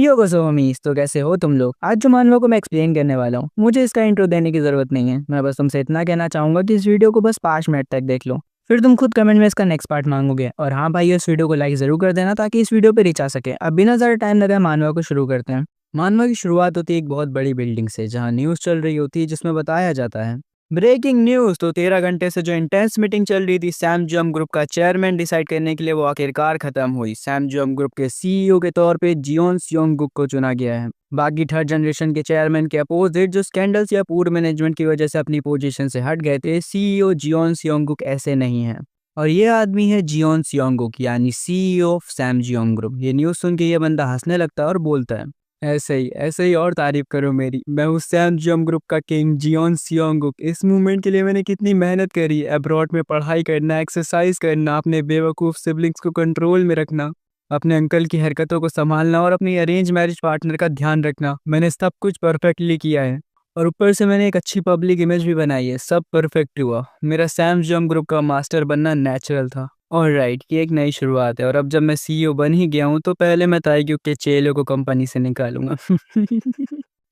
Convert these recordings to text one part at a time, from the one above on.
यो को होमीज, तो कैसे हो तुम लोग। आज जो मानवा को मैं एक्सप्लेन करने वाला हूँ, मुझे इसका इंट्रो देने की जरूरत नहीं है। मैं बस तुमसे इतना कहना चाहूंगा कि इस वीडियो को बस 5 मिनट तक देख लो, फिर तुम खुद कमेंट में इसका नेक्स्ट पार्ट मांगोगे। और हाँ भाई, इस वीडियो को लाइक जरूर कर देना ताकि इस वीडियो पे रीच आ सके। अब बिना ज्यादा टाइम लगाए मानवा को शुरू करते हैं। मानवा की शुरुआत होती है एक बहुत बड़ी बिल्डिंग से, जहाँ न्यूज चल रही होती है जिसमें बताया जाता है ब्रेकिंग न्यूज। तो 13 घंटे से जो इंटेंस मीटिंग चल रही थी सैमजम ग्रुप का चेयरमैन डिसाइड करने के लिए, वो आखिरकार खत्म हुई। सैमजम ग्रुप के सीईओ के तौर पे जियोन सियोंगुक को चुना गया है। बाकी थर्ड जनरेशन के चेयरमैन के अपोजिट, जो स्कैंडल्स या पूर मैनेजमेंट की वजह से अपनी पोजीशन से हट गए थे, सीईओ जियोन सियोंगुक ऐसे नहीं है। और ये आदमी है जियोन सियोंगुक, यानी सीईओ ऑफ सैमजियोंग ग्रुप। ये न्यूज सुन के ये बंदा हंसने लगता है और बोलता है, ऐसे ही और तारीफ करो मेरी। मैं हूँ सैमजियोंग ग्रुप का किंग जियोन सियोंगुक। इस मूवमेंट के लिए मैंने कितनी मेहनत करी, अब्रॉड में पढ़ाई करना, एक्सरसाइज करना, अपने बेवकूफ़ सिबलिंग्स को कंट्रोल में रखना, अपने अंकल की हरकतों को संभालना और अपनी अरेंज मैरिज पार्टनर का ध्यान रखना। मैंने सब कुछ परफेक्टली किया है और ऊपर से मैंने एक अच्छी पब्लिक इमेज भी बनाई है। सब परफेक्ट हुआ। मेरा सैमजियोंग ग्रुप का मास्टर बनना नेचुरल था। ऑलराइट, ये एक नई शुरुआत है और अब जब मैं सीईओ बन ही गया हूँ तो पहले मैं ताइक्यू के चेलों को कंपनी से निकालूंगा।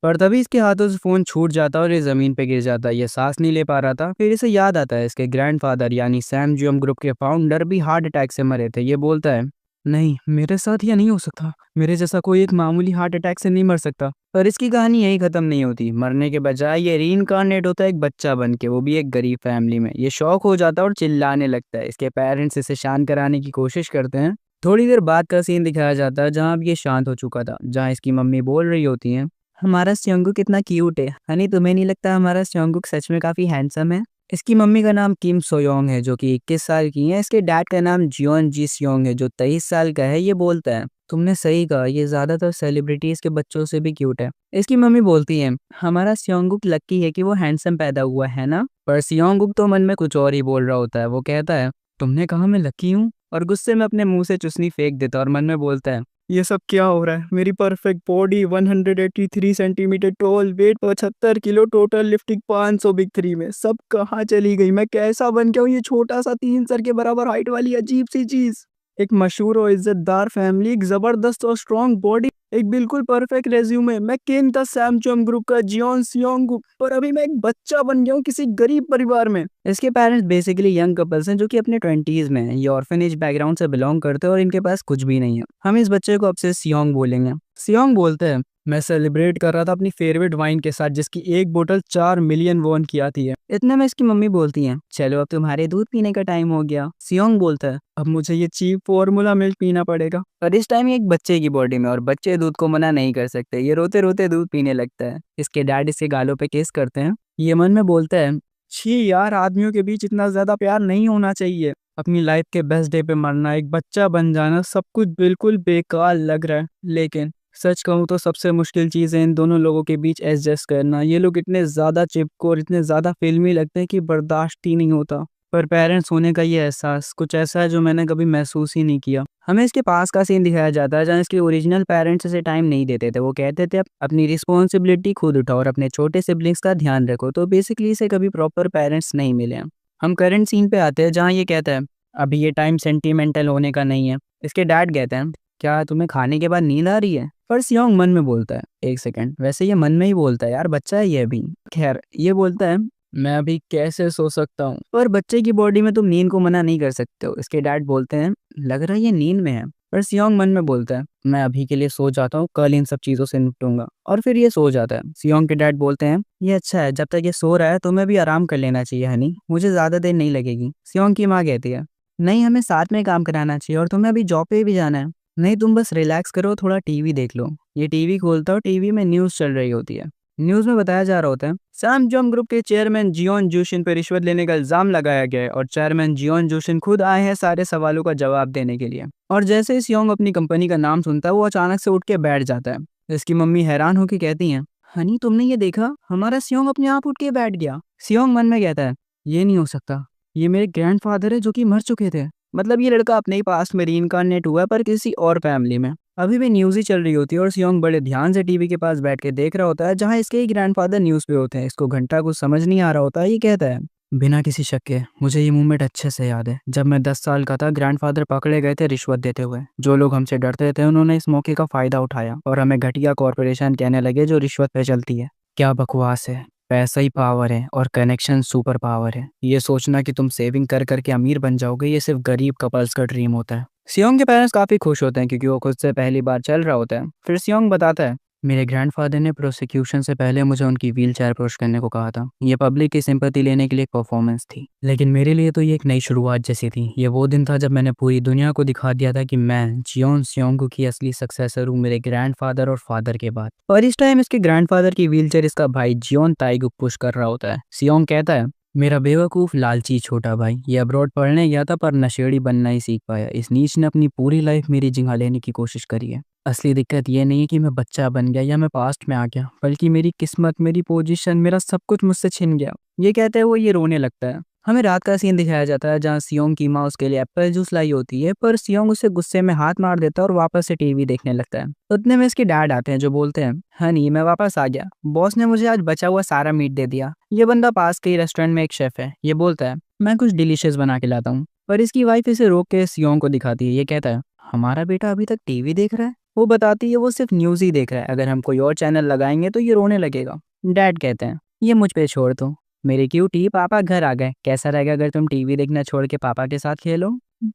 पर तभी इसके हाथों से फोन छूट जाता और ये जमीन पे गिर जाता। ये सांस नहीं ले पा रहा था। फिर इसे याद आता है इसके ग्रैंडफादर यानी सैमजियोंग ग्रुप के फाउंडर भी हार्ट अटैक से मरे थे। ये बोलता है, नहीं मेरे साथ यह नहीं हो सकता। मेरे जैसा कोई एक मामूली हार्ट अटैक से नहीं मर सकता। पर इसकी कहानी यही खत्म नहीं होती। मरने के बजाय ये रीइंकार्नेट होता है एक बच्चा बन के, वो भी एक गरीब फैमिली में। ये शौक हो जाता है और चिल्लाने लगता है। इसके पेरेंट्स इसे शांत कराने की कोशिश करते हैं। थोड़ी देर बाद का सीन दिखाया जाता है जहाँ अब ये शांत हो चुका था, जहाँ इसकी मम्मी बोल रही होती है, हमारा स्योंगुक कितना क्यूट है। हनी, तुम्हें नहीं लगता हमारा स्योंगुक सच में काफी हैंडसम है। इसकी मम्मी का नाम किम सोयोंग है, जो कि 21 साल की है। इसके डैड का नाम जियोन जी सियोंग है, जो 23 साल का है। ये बोलता है, तुमने सही कहा, ये ज्यादातर सेलिब्रिटीज के बच्चों से भी क्यूट है। इसकी मम्मी बोलती है, हमारा सियोंगुक लकी है कि वो हैंडसम पैदा हुआ है ना। पर सियोंगुक तो मन में कुछ और ही बोल रहा होता है। वो कहता है, तुमने कहा मैं लकी हूँ, और गुस्से में अपने मुंह से चुसनी फेंक देता और मन में बोलता है, ये सब क्या हो रहा है। मेरी perfect body, 183 centimetre tall, weight 75 kilo, total lifting 500 big 3 में, सब कहाँ चली गई। मैं कैसा बन गया हूँ ये छोटा सा 3 सर के बराबर हाइट वाली अजीब सी चीज। एक मशहूर और इज्जतदार फैमिली, एक जबरदस्त और स्ट्रॉन्ग बॉडी, एक बिल्कुल परफेक्ट रेज्यूमे। मैं किंग था सैमजियोंग ग्रुप का, जियोन सियोंगुक। पर अभी मैं एक बच्चा बन गया हूँ किसी गरीब परिवार में। इसके पेरेंट्स बेसिकली यंग कपल्स हैं जो कि अपने 20s में हैं। ये ऑर्फनेज बैकग्राउंड से बिलोंग करते हैं और इनके पास कुछ भी नहीं है। हम इस बच्चे को अब से सियोंग बोलेंगे। सियोंग बोलते हैं, मैं सेलिब्रेट कर रहा था अपनी फेवरेट वाइन के साथ, जिसकी एक बोतल 4 मिलियन वॉन की आती है। इतने में इसकी मम्मी बोलती है, चलो अब तुम्हारे दूध पीने का टाइम हो गया। सियोंग बोलता है, अब मुझे ये चीप फॉर्मूला मिल्क पीना पड़ेगा। और इस टाइम ये एक बच्चे की बॉडी में, और बच्चे दूध को मना नहीं कर सकते। ये रोते रोते दूध पीने लगता है। इसके डैड इसके गालों पे किस करते हैं। ये मन में बोलता है, छी यार, आदमियों के बीच इतना ज्यादा प्यार नहीं होना चाहिए। अपनी लाइफ के बेस्ट डे पे मरना, एक बच्चा बन जाना, सब कुछ बिल्कुल बेकार लग रहा है। लेकिन सच कहूँ तो सबसे मुश्किल चीज़ है इन दोनों लोगों के बीच एडजस्ट करना। ये लोग इतने ज़्यादा चिपको और इतने ज़्यादा फिल्मी लगते हैं कि बर्दाश्त ही नहीं होता। पर पेरेंट्स होने का ये एहसास कुछ ऐसा है जो मैंने कभी महसूस ही नहीं किया। हमें इसके पास का सीन दिखाया जाता है जहाँ इसके ओरिजिनल पेरेंट्स इसे टाइम नहीं देते थे। वो कहते थे, अपनी रिस्पॉन्सिबिलिटी खुद उठाओ और अपने छोटे सिबलिंग्स का ध्यान रखो। तो बेसिकली इसे कभी प्रॉपर पेरेंट्स नहीं मिले हैं। हम करंट सीन पे आते हैं जहाँ ये कहता है, अभी ये टाइम सेंटिमेंटल होने का नहीं है। इसके डैड कहते हैं, क्या तुम्हें खाने के बाद नींद आ रही है। पर सियोंग मन में बोलता है, एक सेकंड, वैसे ये मन में ही बोलता है यार, बच्चा है ये अभी। खैर, ये बोलता है, मैं अभी कैसे सो सकता हूँ। पर बच्चे की बॉडी में तुम नींद को मना नहीं कर सकते हो। इसके डैड बोलते हैं, लग रहा है ये नींद में है। पर सियोंग मन में बोलता है, मैं अभी के लिए सो जाता हूँ, कल इन सब चीजों से निपटूंगा। और फिर ये सो जाता है। सियोंग के डैड बोलते हैं, ये अच्छा है, जब तक ये सो रहा है तुम्हें भी आराम कर लेना चाहिए हनी, मुझे ज्यादा देर नहीं लगेगी। सियोंग की माँ कहती है, नहीं, हमें साथ में काम कराना चाहिए और तुम्हें अभी जॉब पे भी जाना है। नहीं, तुम बस रिलैक्स करो, थोड़ा टीवी देख लो। ये टीवी खोलता और टीवी में न्यूज चल रही होती है। न्यूज में बताया जा रहा होता है, सैमजियोंग ग्रुप के चेयरमैन जियोन जूशिन पर रिश्वत लेने का इल्जाम लगाया गया है और चेयरमैन जियोन जूशिन खुद आए हैं सारे सवालों का जवाब देने के लिए। और जैसे ही सियोंग अपनी कंपनी का नाम सुनता है, वो अचानक से उठ के बैठ जाता है। इसकी मम्मी हैरान होकर कहती है, हनी तुमने ये देखा, हमारा सियोंग अपने आप उठ के बैठ गया। सियोंग मन में कहता है, ये नहीं हो सकता, ये मेरे ग्रैंडफादर है जो कि मर चुके थे। मतलब ये लड़का अपने ही पास में रीइंकार्नेट हुआ है, पर किसी और फैमिली में। अभी भी न्यूज ही चल रही होती है और सियोंग बड़े ध्यान से टीवी के पास बैठ के देख रहा होता है जहाँ इसके ही ग्रैंडफादर न्यूज पे होते हैं। इसको घंटा कुछ समझ नहीं आ रहा होता है। ये कहता है, बिना किसी शक के मुझे ये मूवमेंट अच्छे से याद है। जब मैं 10 साल का था, ग्रैंडफादर पकड़े गए थे रिश्वत देते हुए। जो लोग हमसे डरते थे उन्होंने इस मौके का फायदा उठाया और हमें घटिया कॉरपोरेशन कहने लगे जो रिश्वत पे चलती है। क्या बकवास है। पैसा ही पावर है और कनेक्शन सुपर पावर है। ये सोचना कि तुम सेविंग कर करके अमीर बन जाओगे, ये सिर्फ गरीब कपल्स का ड्रीम होता है। सियोंग के पेरेंट्स काफी खुश होते हैं क्योंकि वो खुद से पहली बार चल रहा होता है। फिर सियोंग बताता है, मेरे ग्रैंडफादर ने प्रोसिक्यूशन से पहले मुझे उनकी व्हीलचेयर पुश करने को कहा था। ये पब्लिक की सिंपैथी लेने के लिए एक परफॉर्मेंस थी, लेकिन मेरे लिए तो ये एक नई शुरुआत जैसी थी। ये वो दिन था जब मैंने पूरी दुनिया को दिखा दिया था कि मैं जियोन सियोंगू की असली सक्सेसर हूँ, मेरे ग्रैंडफादर और फादर के बाद। और इस टाइम इसके ग्रैंडफादर की व्हीलचेयर इसका भाई जियोन ताइगुक पुश कर रहा होता है। सियोंग कहता है, मेरा बेवकूफ़ लालची छोटा भाई ये अब्रॉड पढ़ने गया था पर नशेड़ी बनना ही सीख पाया। इस नीच ने अपनी पूरी लाइफ मेरी जगह लेने की कोशिश करी है। असली दिक्कत ये नहीं है कि मैं बच्चा बन गया या मैं पास्ट में आ गया, बल्कि मेरी किस्मत, मेरी पोजीशन, मेरा सब कुछ मुझसे छिन गया। ये कहते हुए ये रोने लगता है। हमें रात का सीन दिखाया जाता है जहाँ सियोंग की माँ उसके लिए एप्पल जूस लाई होती है, पर सियोंग उसे गुस्से में हाथ मार देता है और वापस से टीवी देखने लगता है। उतने में इसके डैड आते हैं जो बोलते हैं, हनी मैं वापस आ गया, बॉस ने मुझे आज बचा हुआ सारा मीट दे दिया। ये बंदा पास के ही रेस्टोरेंट में एक शेफ है। ये बोलता है, मैं कुछ डिलीशियस बना के लाता हूँ, पर इसकी वाइफ इसे रोक के सियोंग को दिखाती है। ये कहता है, हमारा बेटा अभी तक टीवी देख रहा है। वो बताती है वो सिर्फ न्यूज़ ही देख रहा है, अगर हम कोई और चैनल लगाएंगे तो ये रोने लगेगा। डैड कहते हैं, ये मुझ पे छोड़ दो, मेरे क्यूटी पापा घर आ गए, कैसा रहेगा अगर तुम टीवी देखना छोड़ के पापा के साथ खेलो।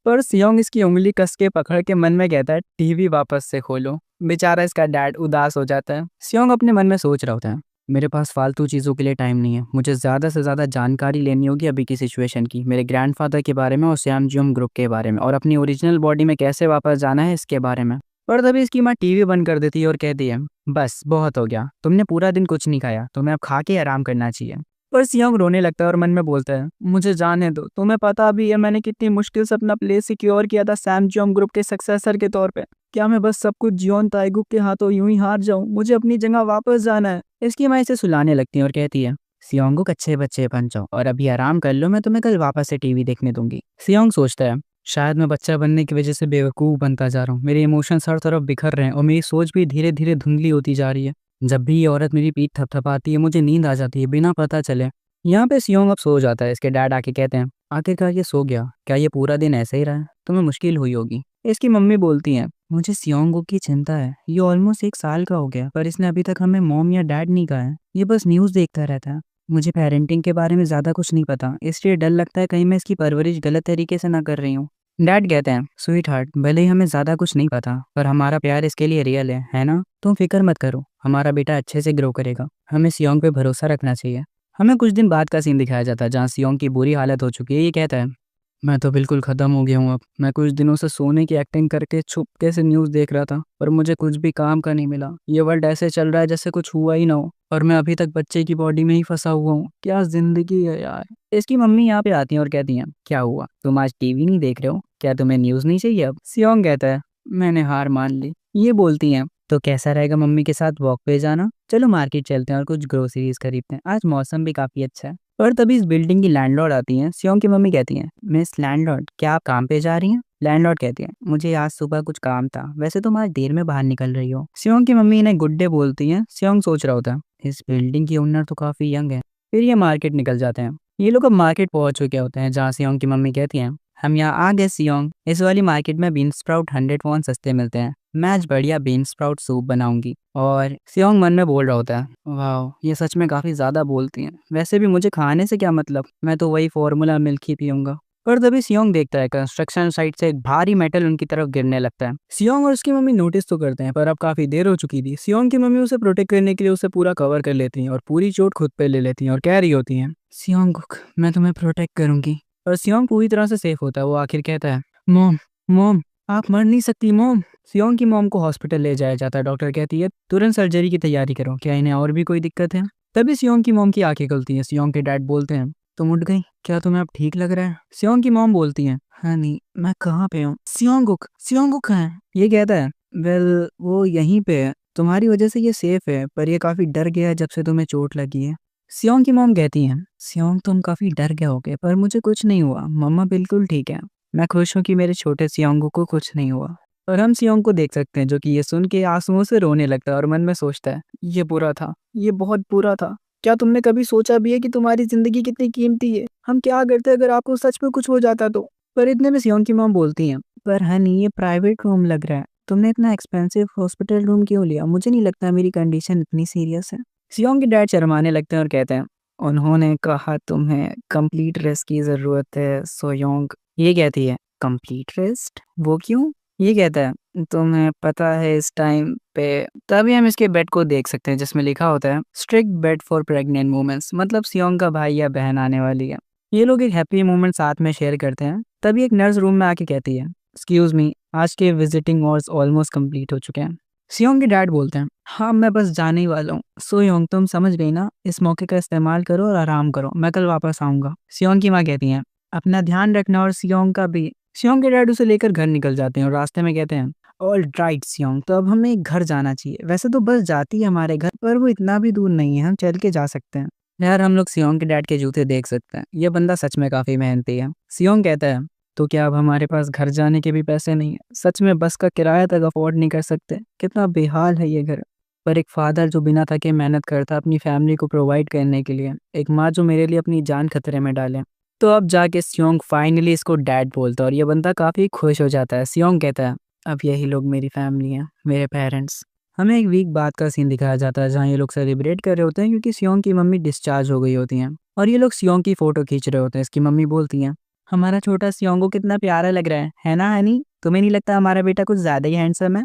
पर सियोंग इसकी उंगली कस के पकड़ के मन में कहता है, टीवी वापस से खोलो। बेचारा इसका डैड उदास हो जाता है। सियोंग अपने मन में सोच रहा होता है, मेरे पास फालतू चीज़ों के लिए टाइम नहीं है, मुझे ज़्यादा से ज़्यादा जानकारी लेनी होगी अभी की सिचुएशन की, मेरे ग्रैंडफादर के बारे में और सैमजियोम ग्रुप के बारे में, और अपनी ओरिजिनल बॉडी में कैसे वापस जाना है इसके बारे में। पर तभी इसकी माँ टीवी बंद कर देती है और कहती है, बस बहुत हो गया, तुमने पूरा दिन कुछ नहीं खाया, तुम्हें अब खा के आराम करना चाहिए। पर सियोंग रोने लगता है और मन में बोलता है, मुझे जाने दो, तुम्हें पता भी है मैंने कितनी मुश्किल से अपना प्लेस सिक्योर किया था सैमजियोम ग्रुप के सक्सेसर के तौर पे। क्या मैं बस सब कुछ जियोन ताइगुक के हाथों यूं ही हार जाऊं? मुझे अपनी जगह वापस जाना है। इसकी माँ इसे सुलाने लगती है और कहती है, सियोंगुक अच्छे बच्चे बन जाओ और अभी आराम कर लो, मैं तुम्हें कल वापस से टीवी देखने दूंगी। सियोंग सोचता है, शायद मैं बच्चा बनने की वजह से बेवकूफ़ बनता जा रहा हूँ, मेरे इमोशंस हर तरफ बिखर रहे हैं और मेरी सोच भी धीरे धीरे धुंधली होती जा रही है। जब भी ये औरत मेरी पीठ थपथपाती है मुझे नींद आ जाती है बिना पता चले। यहाँ पे सियोंग अब सो जाता है। इसके डैड आके कहते हैं, आखिरकार ये सो गया, क्या ये पूरा दिन ऐसे ही रहा? तुम्हें मुश्किल हुई होगी। इसकी मम्मी बोलती हैं, मुझे सियोंग की चिंता है, ये ऑलमोस्ट 1 साल का हो गया पर इसने अभी तक हमें मॉम या डैड नहीं कहा है, ये बस न्यूज़ देखता रहता है। मुझे पेरेंटिंग के बारे में ज़्यादा कुछ नहीं पता, इसलिए डर लगता है कहीं मैं इसकी परवरिश गलत तरीके से ना कर रही हूँ। डैड कहते हैं, स्वीट हार्ट, भले ही हमें ज़्यादा कुछ नहीं पता पर हमारा प्यार इसके लिए रियल है ना? तुम फिक्र मत करो, हमारा बेटा अच्छे से ग्रो करेगा, हमें सियोंग पे भरोसा रखना चाहिए। हमें कुछ दिन बाद का सीन दिखाया जाता है जहाँ सियोंग की बुरी हालत हो चुकी है। ये कहता है, मैं तो बिल्कुल ख़त्म हो गया हूँ अब। मैं कुछ दिनों से सोने की एक्टिंग करके छुपके से न्यूज़ देख रहा था पर मुझे कुछ भी काम का नहीं मिला। ये वर्ल्ड ऐसे चल रहा है जैसे कुछ हुआ ही ना हो और मैं अभी तक बच्चे की बॉडी में ही फंसा हुआ हूँ। क्या ज़िंदगी है यार। इसकी मम्मी यहाँ पे आती हैं और कहती हैं, क्या हुआ, तुम आज टीवी नहीं देख रहे हो? क्या तुम्हें न्यूज़ नहीं चाहिए अब? सियोंग कहता है, मैंने हार मान ली। ये बोलती हैं, तो कैसा रहेगा मम्मी के साथ वॉक पे जाना? चलो मार्केट चलते हैं और कुछ ग्रोसरीज खरीदते हैं, आज मौसम भी काफ़ी अच्छा है। और तभी इस बिल्डिंग की लैंडलॉर्ड आती हैं। सियोंग की मम्मी कहती हैं, मिस लैंडलॉर्ड, क्या आप काम पे जा रही हैं? लैंडलॉर्ड कहती हैं, मुझे आज सुबह कुछ काम था, वैसे तुम आज देर में बाहर निकल रही हो। सियोंग की मम्मी इन्हें गुड डे बोलती हैं। सियोंग सोच रहा होता है, इस बिल्डिंग की ओनर तो काफ़ी यंग है। फिर ये मार्केट निकल जाते हैं। ये लोग अब मार्केट पहुंच चुके होते हैं जहाँ सियोंग की मम्मी कहती हैं, हम यहाँ आ गए सियोंग, इस वाली मार्केट में बीन स्प्राउट 100 वॉन सस्ते मिलते हैं, मैं आज बढ़िया बीन स्प्राउट सूप बनाऊंगी। और सियोंग मन में बोल रहा होता है, वाह ये सच में काफ़ी ज़्यादा बोलती हैं, वैसे भी मुझे खाने से क्या मतलब, मैं तो वही फॉर्मूला मिल्क ही पीऊंगा। पर तभी सियोंग देखता है कंस्ट्रक्शन साइट से एक भारी मेटल उनकी तरफ गिरने लगता है। सियोंग और उसकी मम्मी नोटिस तो करते हैं पर अब काफ़ी देर हो चुकी थी। सियोंग की मम्मी उसे प्रोटेक्ट करने के लिए उसे पूरा कवर कर लेती हैं और पूरी चोट खुद पे ले लेती हैं और कह रही होती हैं, सियोंग मैं तुम्हें प्रोटेक्ट करूंगी। और सियोंग पूरी तरह से सेफ होता है। वो आखिर कहता है, मॉम मॉम आप मर नहीं सकती मॉम। सियोंग की मॉम को हॉस्पिटल ले जाया जाता है। डॉक्टर कहती है, तुरंत सर्जरी की तैयारी करो, क्या इन्हें और भी कोई दिक्कत है? तभी सियोंग की मॉम की आंखें खुलती हैं। सियोंग के डैड बोलते हैं, तुम उठ गई, क्या तुम्हें अब ठीक लग रहा है? सियोंग की मॉम बोलती हैं, हनी मैं कहाँ पे हूँ? सियोंगुक है। ये कहता है, वेल वो यहीं पे है, तुम्हारी वजह से ये सेफ है पर ये काफी डर गया है जब से तुम्हें चोट लगी है। सियोंग की मॉम कहती हैं, सियोंग तुम काफी डर गए होगे पर मुझे कुछ नहीं हुआ, मम्मा बिल्कुल ठीक है, मैं खुश हूँ कि मेरे छोटे सियोंगू को कुछ नहीं हुआ। और हम सियोंग को देख सकते हैं जो कि ये सुन के आंसुओं से रोने लगता है और मन में सोचता है, ये बुरा था, ये बहुत बुरा था। क्या तुमने कभी सोचा भी है कि तुम्हारी जिंदगी कितनी कीमती है? हम क्या करते अगर आपको सच में कुछ हो जाता तो। पर इतने में सियोंग की मॉम बोलती हैं, पर हनी ये प्राइवेट रूम लग रहा है, तुमने इतना एक्सपेंसिव हॉस्पिटल रूम क्यों लिया? मुझे नहीं लगता मेरी कंडीशन इतनी सीरियस है। सियोंग के डैड शर्माने लगते हैं और कहते हैं, उन्होंने कहा तुम्हें कंप्लीट रेस्ट की ज़रूरत है सोयोंग। ये कहती है, कंप्लीट रेस्ट? वो क्यों? ये कहता है, तुम्हें पता है इस टाइम पे। तभी हम इसके बेड को देख सकते हैं जिसमें लिखा होता है strict bed for pregnant women's, मतलब सियोंग का भाई या बहन आने वाली है। ये लोग एक हैप्पी मोमेंट साथ में शेयर करते हैं। तभी एक नर्स रूम में आके कहती है, एक्सक्यूज मी, आज के विजिटिंग आवर्स ऑलमोस्ट कंप्लीट हो चुके हैं। सियोंग के डैड बोलते हैं, हाँ मैं बस जाने ही वाला हूँ। सोयोंग तुम समझ गई ना, इस मौके का इस्तेमाल करो और आराम करो, मैं कल वापस आऊंगा। सियोंग की माँ कहती हैं, अपना ध्यान रखना और सियोंग का भी। सियोंग के डैड उसे लेकर घर निकल जाते हैं और रास्ते में कहते हैं, ऑल राइट सियोंग, तो अब हमें घर जाना चाहिए। वैसे तो बस जाती है हमारे घर, पर वो इतना भी दूर नहीं है, हम चल के जा सकते हैं। यार हम लोग सियोंग के डैड के जूते देख सकते हैं, ये बंदा सच में काफी मेहनती है। सियोंग कहता है, तो क्या अब हमारे पास घर जाने के भी पैसे नहीं है? सच में बस का किराया तक अफोर्ड नहीं कर सकते? कितना बेहाल है ये घर। पर एक फादर जो बिना थके मेहनत करता अपनी फैमिली को प्रोवाइड करने के लिए, एक माँ जो मेरे लिए अपनी जान खतरे में डाले। तो अब जाके सियोंग फाइनली इसको डैड बोलता है और ये बंदा काफी खुश हो जाता है। सियोंग कहता है, अब यही लोग मेरी फैमिली हैं, मेरे पेरेंट्स। हमें एक वीक बाद का सीन दिखाया जाता है जहाँ ये लोग सेलिब्रेट कर रहे होते हैं क्योंकि सियोंग की मम्मी डिस्चार्ज हो गई होती हैं और ये लोग सियोंग की फोटो खींच रहे होते हैं। इसकी मम्मी बोलती हैं, हमारा छोटा सियोंगो कितना प्यारा लग रहा है ना हनी? तुम्हें नहीं लगता हमारा बेटा कुछ ज्यादा ही हैंडसम है?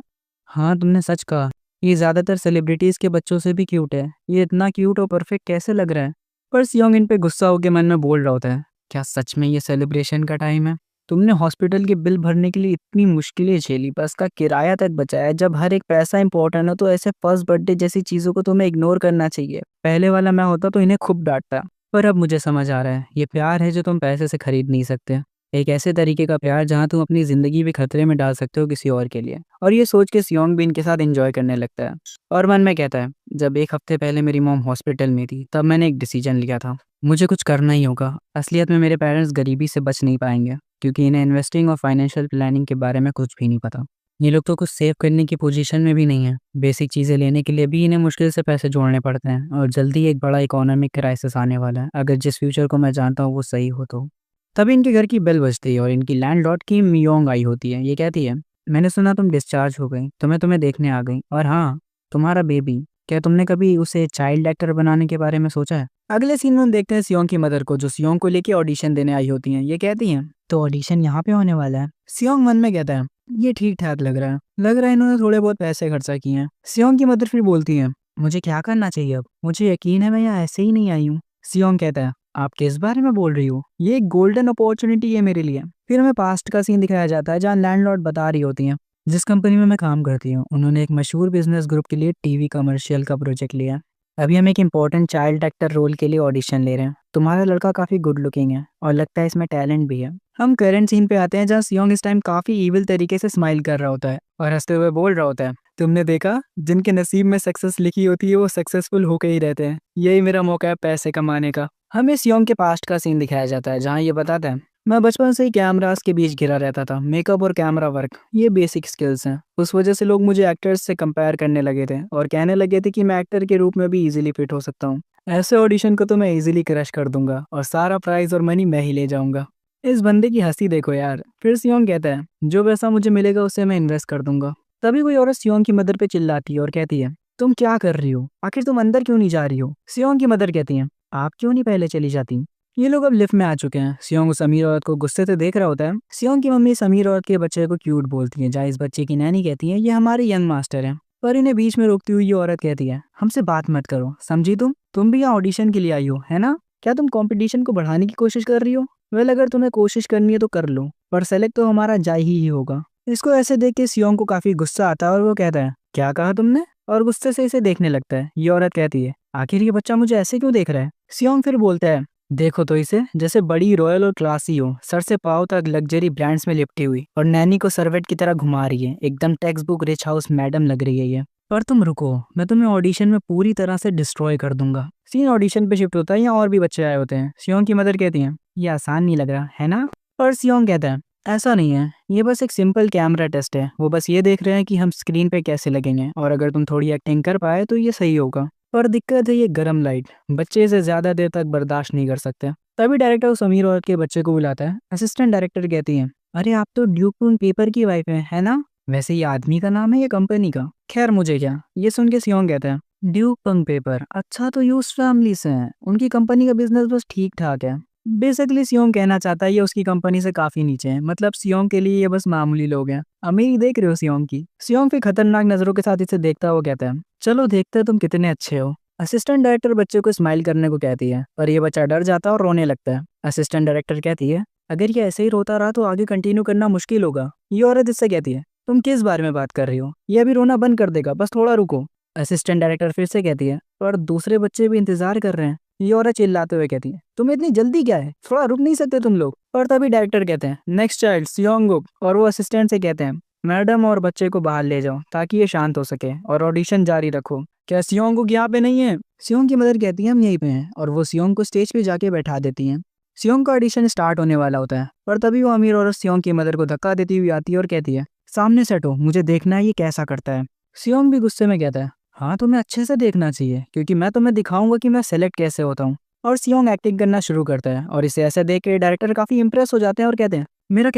हाँ तुमने सच कहा, ये ज्यादातर सेलिब्रिटीज के बच्चों से भी क्यूट है। ये इतना क्यूट और परफेक्ट कैसे लग रहा है? पर सियोंग इन पे गुस्सा होकर मन में बोल रहा होता है, क्या सच में ये सेलिब्रेशन का टाइम है? तुमने हॉस्पिटल के बिल भरने के लिए इतनी मुश्किलें झेली, बस का किराया तक बचाया। जब हर एक पैसा इंपॉर्टेंट हो तो ऐसे फर्स्ट बर्थडे जैसी चीजों को तुम्हें इग्नोर करना चाहिए। पहले वाला मैं होता तो इन्हें खूब डांटता। पर अब मुझे समझ आ रहा है, ये प्यार है जो तुम पैसे से खरीद नहीं सकते। एक ऐसे तरीके का प्यार जहाँ तुम अपनी जिंदगी भी खतरे में डाल सकते हो किसी और के लिए। और ये सोच के सियोंग भी इनके साथ एंजॉय करने लगता है और मन में कहता है, जब एक हफ्ते पहले मेरी मॉम हॉस्पिटल में थी तब मैंने एक डिसीजन लिया था, मुझे कुछ करना ही होगा। असलियत में मेरे पेरेंट्स गरीबी से बच नहीं पाएंगे क्योंकि इन्हें इन्वेस्टिंग और फाइनेंशियल प्लानिंग के बारे में कुछ भी नहीं पता। ये लोग तो कुछ सेव करने की पोजीशन में भी नहीं है। बेसिक चीज़ें लेने के लिए भी इन्हें मुश्किल से पैसे जोड़ने पड़ते हैं और जल्दी एक बड़ा इकोनॉमिक क्राइसिस आने वाला है अगर जिस फ्यूचर को मैं जानता हूँ वो सही हो तो। तभी इनके घर की बेल बजती है और इनकी लैंडलॉर्ड की मियोंग आई होती है। ये कहती है, मैंने सुना तुम डिस्चार्ज हो गई तो मैं तुम्हें देखने आ गई। और हाँ, तुम्हारा बेबी, क्या तुमने कभी उसे चाइल्ड एक्टर बनाने के बारे में सोचा है? अगले सीन में हम देखते हैं सियोंग की मदर को जो सियोंग को लेके ऑडिशन देने आई होती हैं। ये कहती हैं, तो ऑडिशन यहाँ पे होने वाला है। सियोंग मन में कहता है, ये ठीक ठाक लग रहा है, इन्होंने थोड़े बहुत पैसे खर्चा किए हैं। सियोंग की मदर फिर बोलती है, मुझे क्या करना चाहिए अब? मुझे यकीन है मैं यहाँ ऐसे ही नहीं आई हूँ। सियोंग कहता है, आप किस बारे में बोल रही हो? ये एक गोल्डन अपॉर्चुनिटी है मेरे लिए। फिर हमें पास्ट का सीन दिखाया जाता है जहाँ लैंडलॉर्ड बता रही होती हैं, जिस कंपनी में मैं काम करती हूँ उन्होंने एक मशहूर बिजनेस ग्रुप के लिए टीवी कमर्शियल का प्रोजेक्ट लिया। अभी हम एक इम्पोर्टेंट चाइल्ड एक्टर रोल के लिए ऑडिशन ले रहे हैं। तुम्हारा लड़का काफी गुड लुकिंग है और लगता है इसमें टैलेंट भी है। हम करंट सीन पे आते हैं जहाँ सियोंग इस टाइम काफी इविल तरीके से स्माइल कर रहा होता है और हंसते हुए बोल रहा होता है, तुमने देखा, जिनके नसीब में सक्सेस लिखी होती है वो सक्सेसफुल होके ही रहते हैं। यही मेरा मौका है पैसे कमाने का। हमें सियोंग के पास्ट का सीन दिखाया जाता है जहाँ ये बताता है, मैं बचपन से ही कैमरास के बीच घिरा रहता था। मेकअप और कैमरा वर्क ये बेसिक स्किल्स हैं। उस वजह से लोग मुझे एक्टर्स से कंपेयर करने लगे थे और कहने लगे थे कि मैं एक्टर के रूप में भी इजीली फिट हो सकता हूँ। ऐसे ऑडिशन को तो मैं इजीली क्रश कर दूंगा और सारा प्राइज और मनी मैं ही ले जाऊंगा। इस बंदे की हंसी देखो यार। फिर सियोंग कहता है, जो पैसा मुझे मिलेगा उससे मैं इन्वेस्ट कर दूंगा। तभी कोई औरत सियोंग की मदर पे चिल्लाती है और कहती है, तुम क्या कर रही हो? आखिर तुम अंदर क्यों नहीं जा रही हो? सियोंग की मदर कहती है, आप क्यों नहीं पहले चली जाती? ये लोग अब लिफ्ट में आ चुके हैं। सियोंग उस अमीर औरत को गुस्से से देख रहा होता है। सियोंग की मम्मी इस अमीर औरत के बच्चे को क्यूट बोलती है, जहाँ इस बच्चे की नैनी कहती है, ये हमारे यंग मास्टर हैं। पर इन्हें बीच में रोकती हुई ये औरत कहती है, हमसे बात मत करो, समझी? तुम भी यहाँ ऑडिशन के लिए आई हो, है ना? क्या तुम कंपटीशन को बढ़ाने की कोशिश कर रही हो? वेल, अगर तुम्हें कोशिश करनी है तो कर लो, पर सेलेक्ट तो हमारा जाय ही होगा। इसको ऐसे देख के सियोंग को काफी गुस्सा आता है और वो कहता है, क्या कहा तुमने? और गुस्से से इसे देखने लगता है। ये औरत कहती है, आखिर ये बच्चा मुझे ऐसे क्यों देख रहा है? सियोंग फिर बोलता है, देखो तो इसे, जैसे बड़ी रॉयल और क्लासी हो, सर से पाँव तक लग्जरी ब्रांड्स में लिपटी हुई और नैनी को सर्वेंट की तरह घुमा रही है। एकदम text book rich house madam लग रही है ये। पर तुम रुको, मैं तुम्हें ऑडिशन में पूरी तरह से डिस्ट्रॉय कर दूंगा। सीन ऑडिशन पे शिफ्ट होता है, यहाँ और भी बच्चे आए होते हैं। सियोंग की मदर कहती है, ये आसान नहीं लग रहा है ना? पर सियोंग कहता है, ऐसा नहीं है, ये बस एक सिंपल कैमरा टेस्ट है। वो बस ये देख रहे हैं कि हम स्क्रीन पे कैसे लगेंगे और अगर तुम थोड़ी एक्टिंग कर पाए तो ये सही होगा। पर दिक्कत है ये गरम लाइट, बच्चे इसे ज्यादा देर तक बर्दाश्त नहीं कर सकते। तभी डायरेक्टर उस अमीर औरत के बच्चे को बुलाता है। असिस्टेंट डायरेक्टर कहती है, अरे आप तो ड्यूक पेपर की वाइफ है ना? वैसे ये आदमी का नाम है या कंपनी का? खैर मुझे क्या। ये सुन के सियोंग कहता है, ड्यूक पंग पेपर, अच्छा तो ये उस फैमिली से है, उनकी कंपनी का बिजनेस बस ठीक ठाक है। बेसिकली सियोंग कहना चाहता है ये उसकी कंपनी से काफी नीचे है, मतलब सियोंग के लिए ये बस मामूली लोग हैं। अमीरी देख रहे हो सियोंग की? सियोंग फिर खतरनाक नजरों के साथ इसे देखता हुआ कहता है, चलो देखते हैं तुम कितने अच्छे हो। असिस्टेंट डायरेक्टर बच्चे को स्माइल करने को कहती है, पर ये बच्चा डर जाता है और रोने लगता है। असिस्टेंट डायरेक्टर कहती है, अगर ये ऐसे ही रोता रहा तो आगे कंटिन्यू करना मुश्किल होगा। ये औरत इससे कहती है, तुम किस बारे में बात कर रही हो? ये अभी रोना बंद कर देगा, बस थोड़ा रुको। असिस्टेंट डायरेक्टर फिर से कहती है, पर दूसरे बच्चे भी इंतजार कर रहे हैं। ये औरत चिल्लाते हुए कहती है, तुम्हें इतनी जल्दी क्या है? थोड़ा रुक नहीं सकते तुम लोग? और तभी डायरेक्टर कहते हैं, नेक्स्ट चाइल्ड सियोंगुक। और वो असिस्टेंट से कहते हैं, मैडम और बच्चे को बाहर ले जाओ ताकि ये शांत हो सके और ऑडिशन जारी रखो। क्या सियोंगुक यहाँ पे नहीं है? सियोंग की मदर कहती है, हम यहीं पे हैं, और वो सियोंग को स्टेज पे जाके बैठा देती हैं। सियोंग का ऑडिशन स्टार्ट होने वाला होता है, पर तभी वो अमीर औरत सियोंग की मदर को धक्का देती हुई आती है और कहती है, सामने से हटो, मुझे देखना है ये कैसा करता है। सियोंग भी गुस्से में कहता है, हाँ तुम्हें अच्छे से देखना चाहिए, क्योंकि मैं तुम्हें दिखाऊंगा कि मैं सेलेक्ट कैसे होता हूँ। और सियोंग एक्टिंग करना शुरू करता है, और इसे ऐसे देख के डायरेक्टर काफी इंप्रेस हो जाते हैं और कहते हैं, मेरा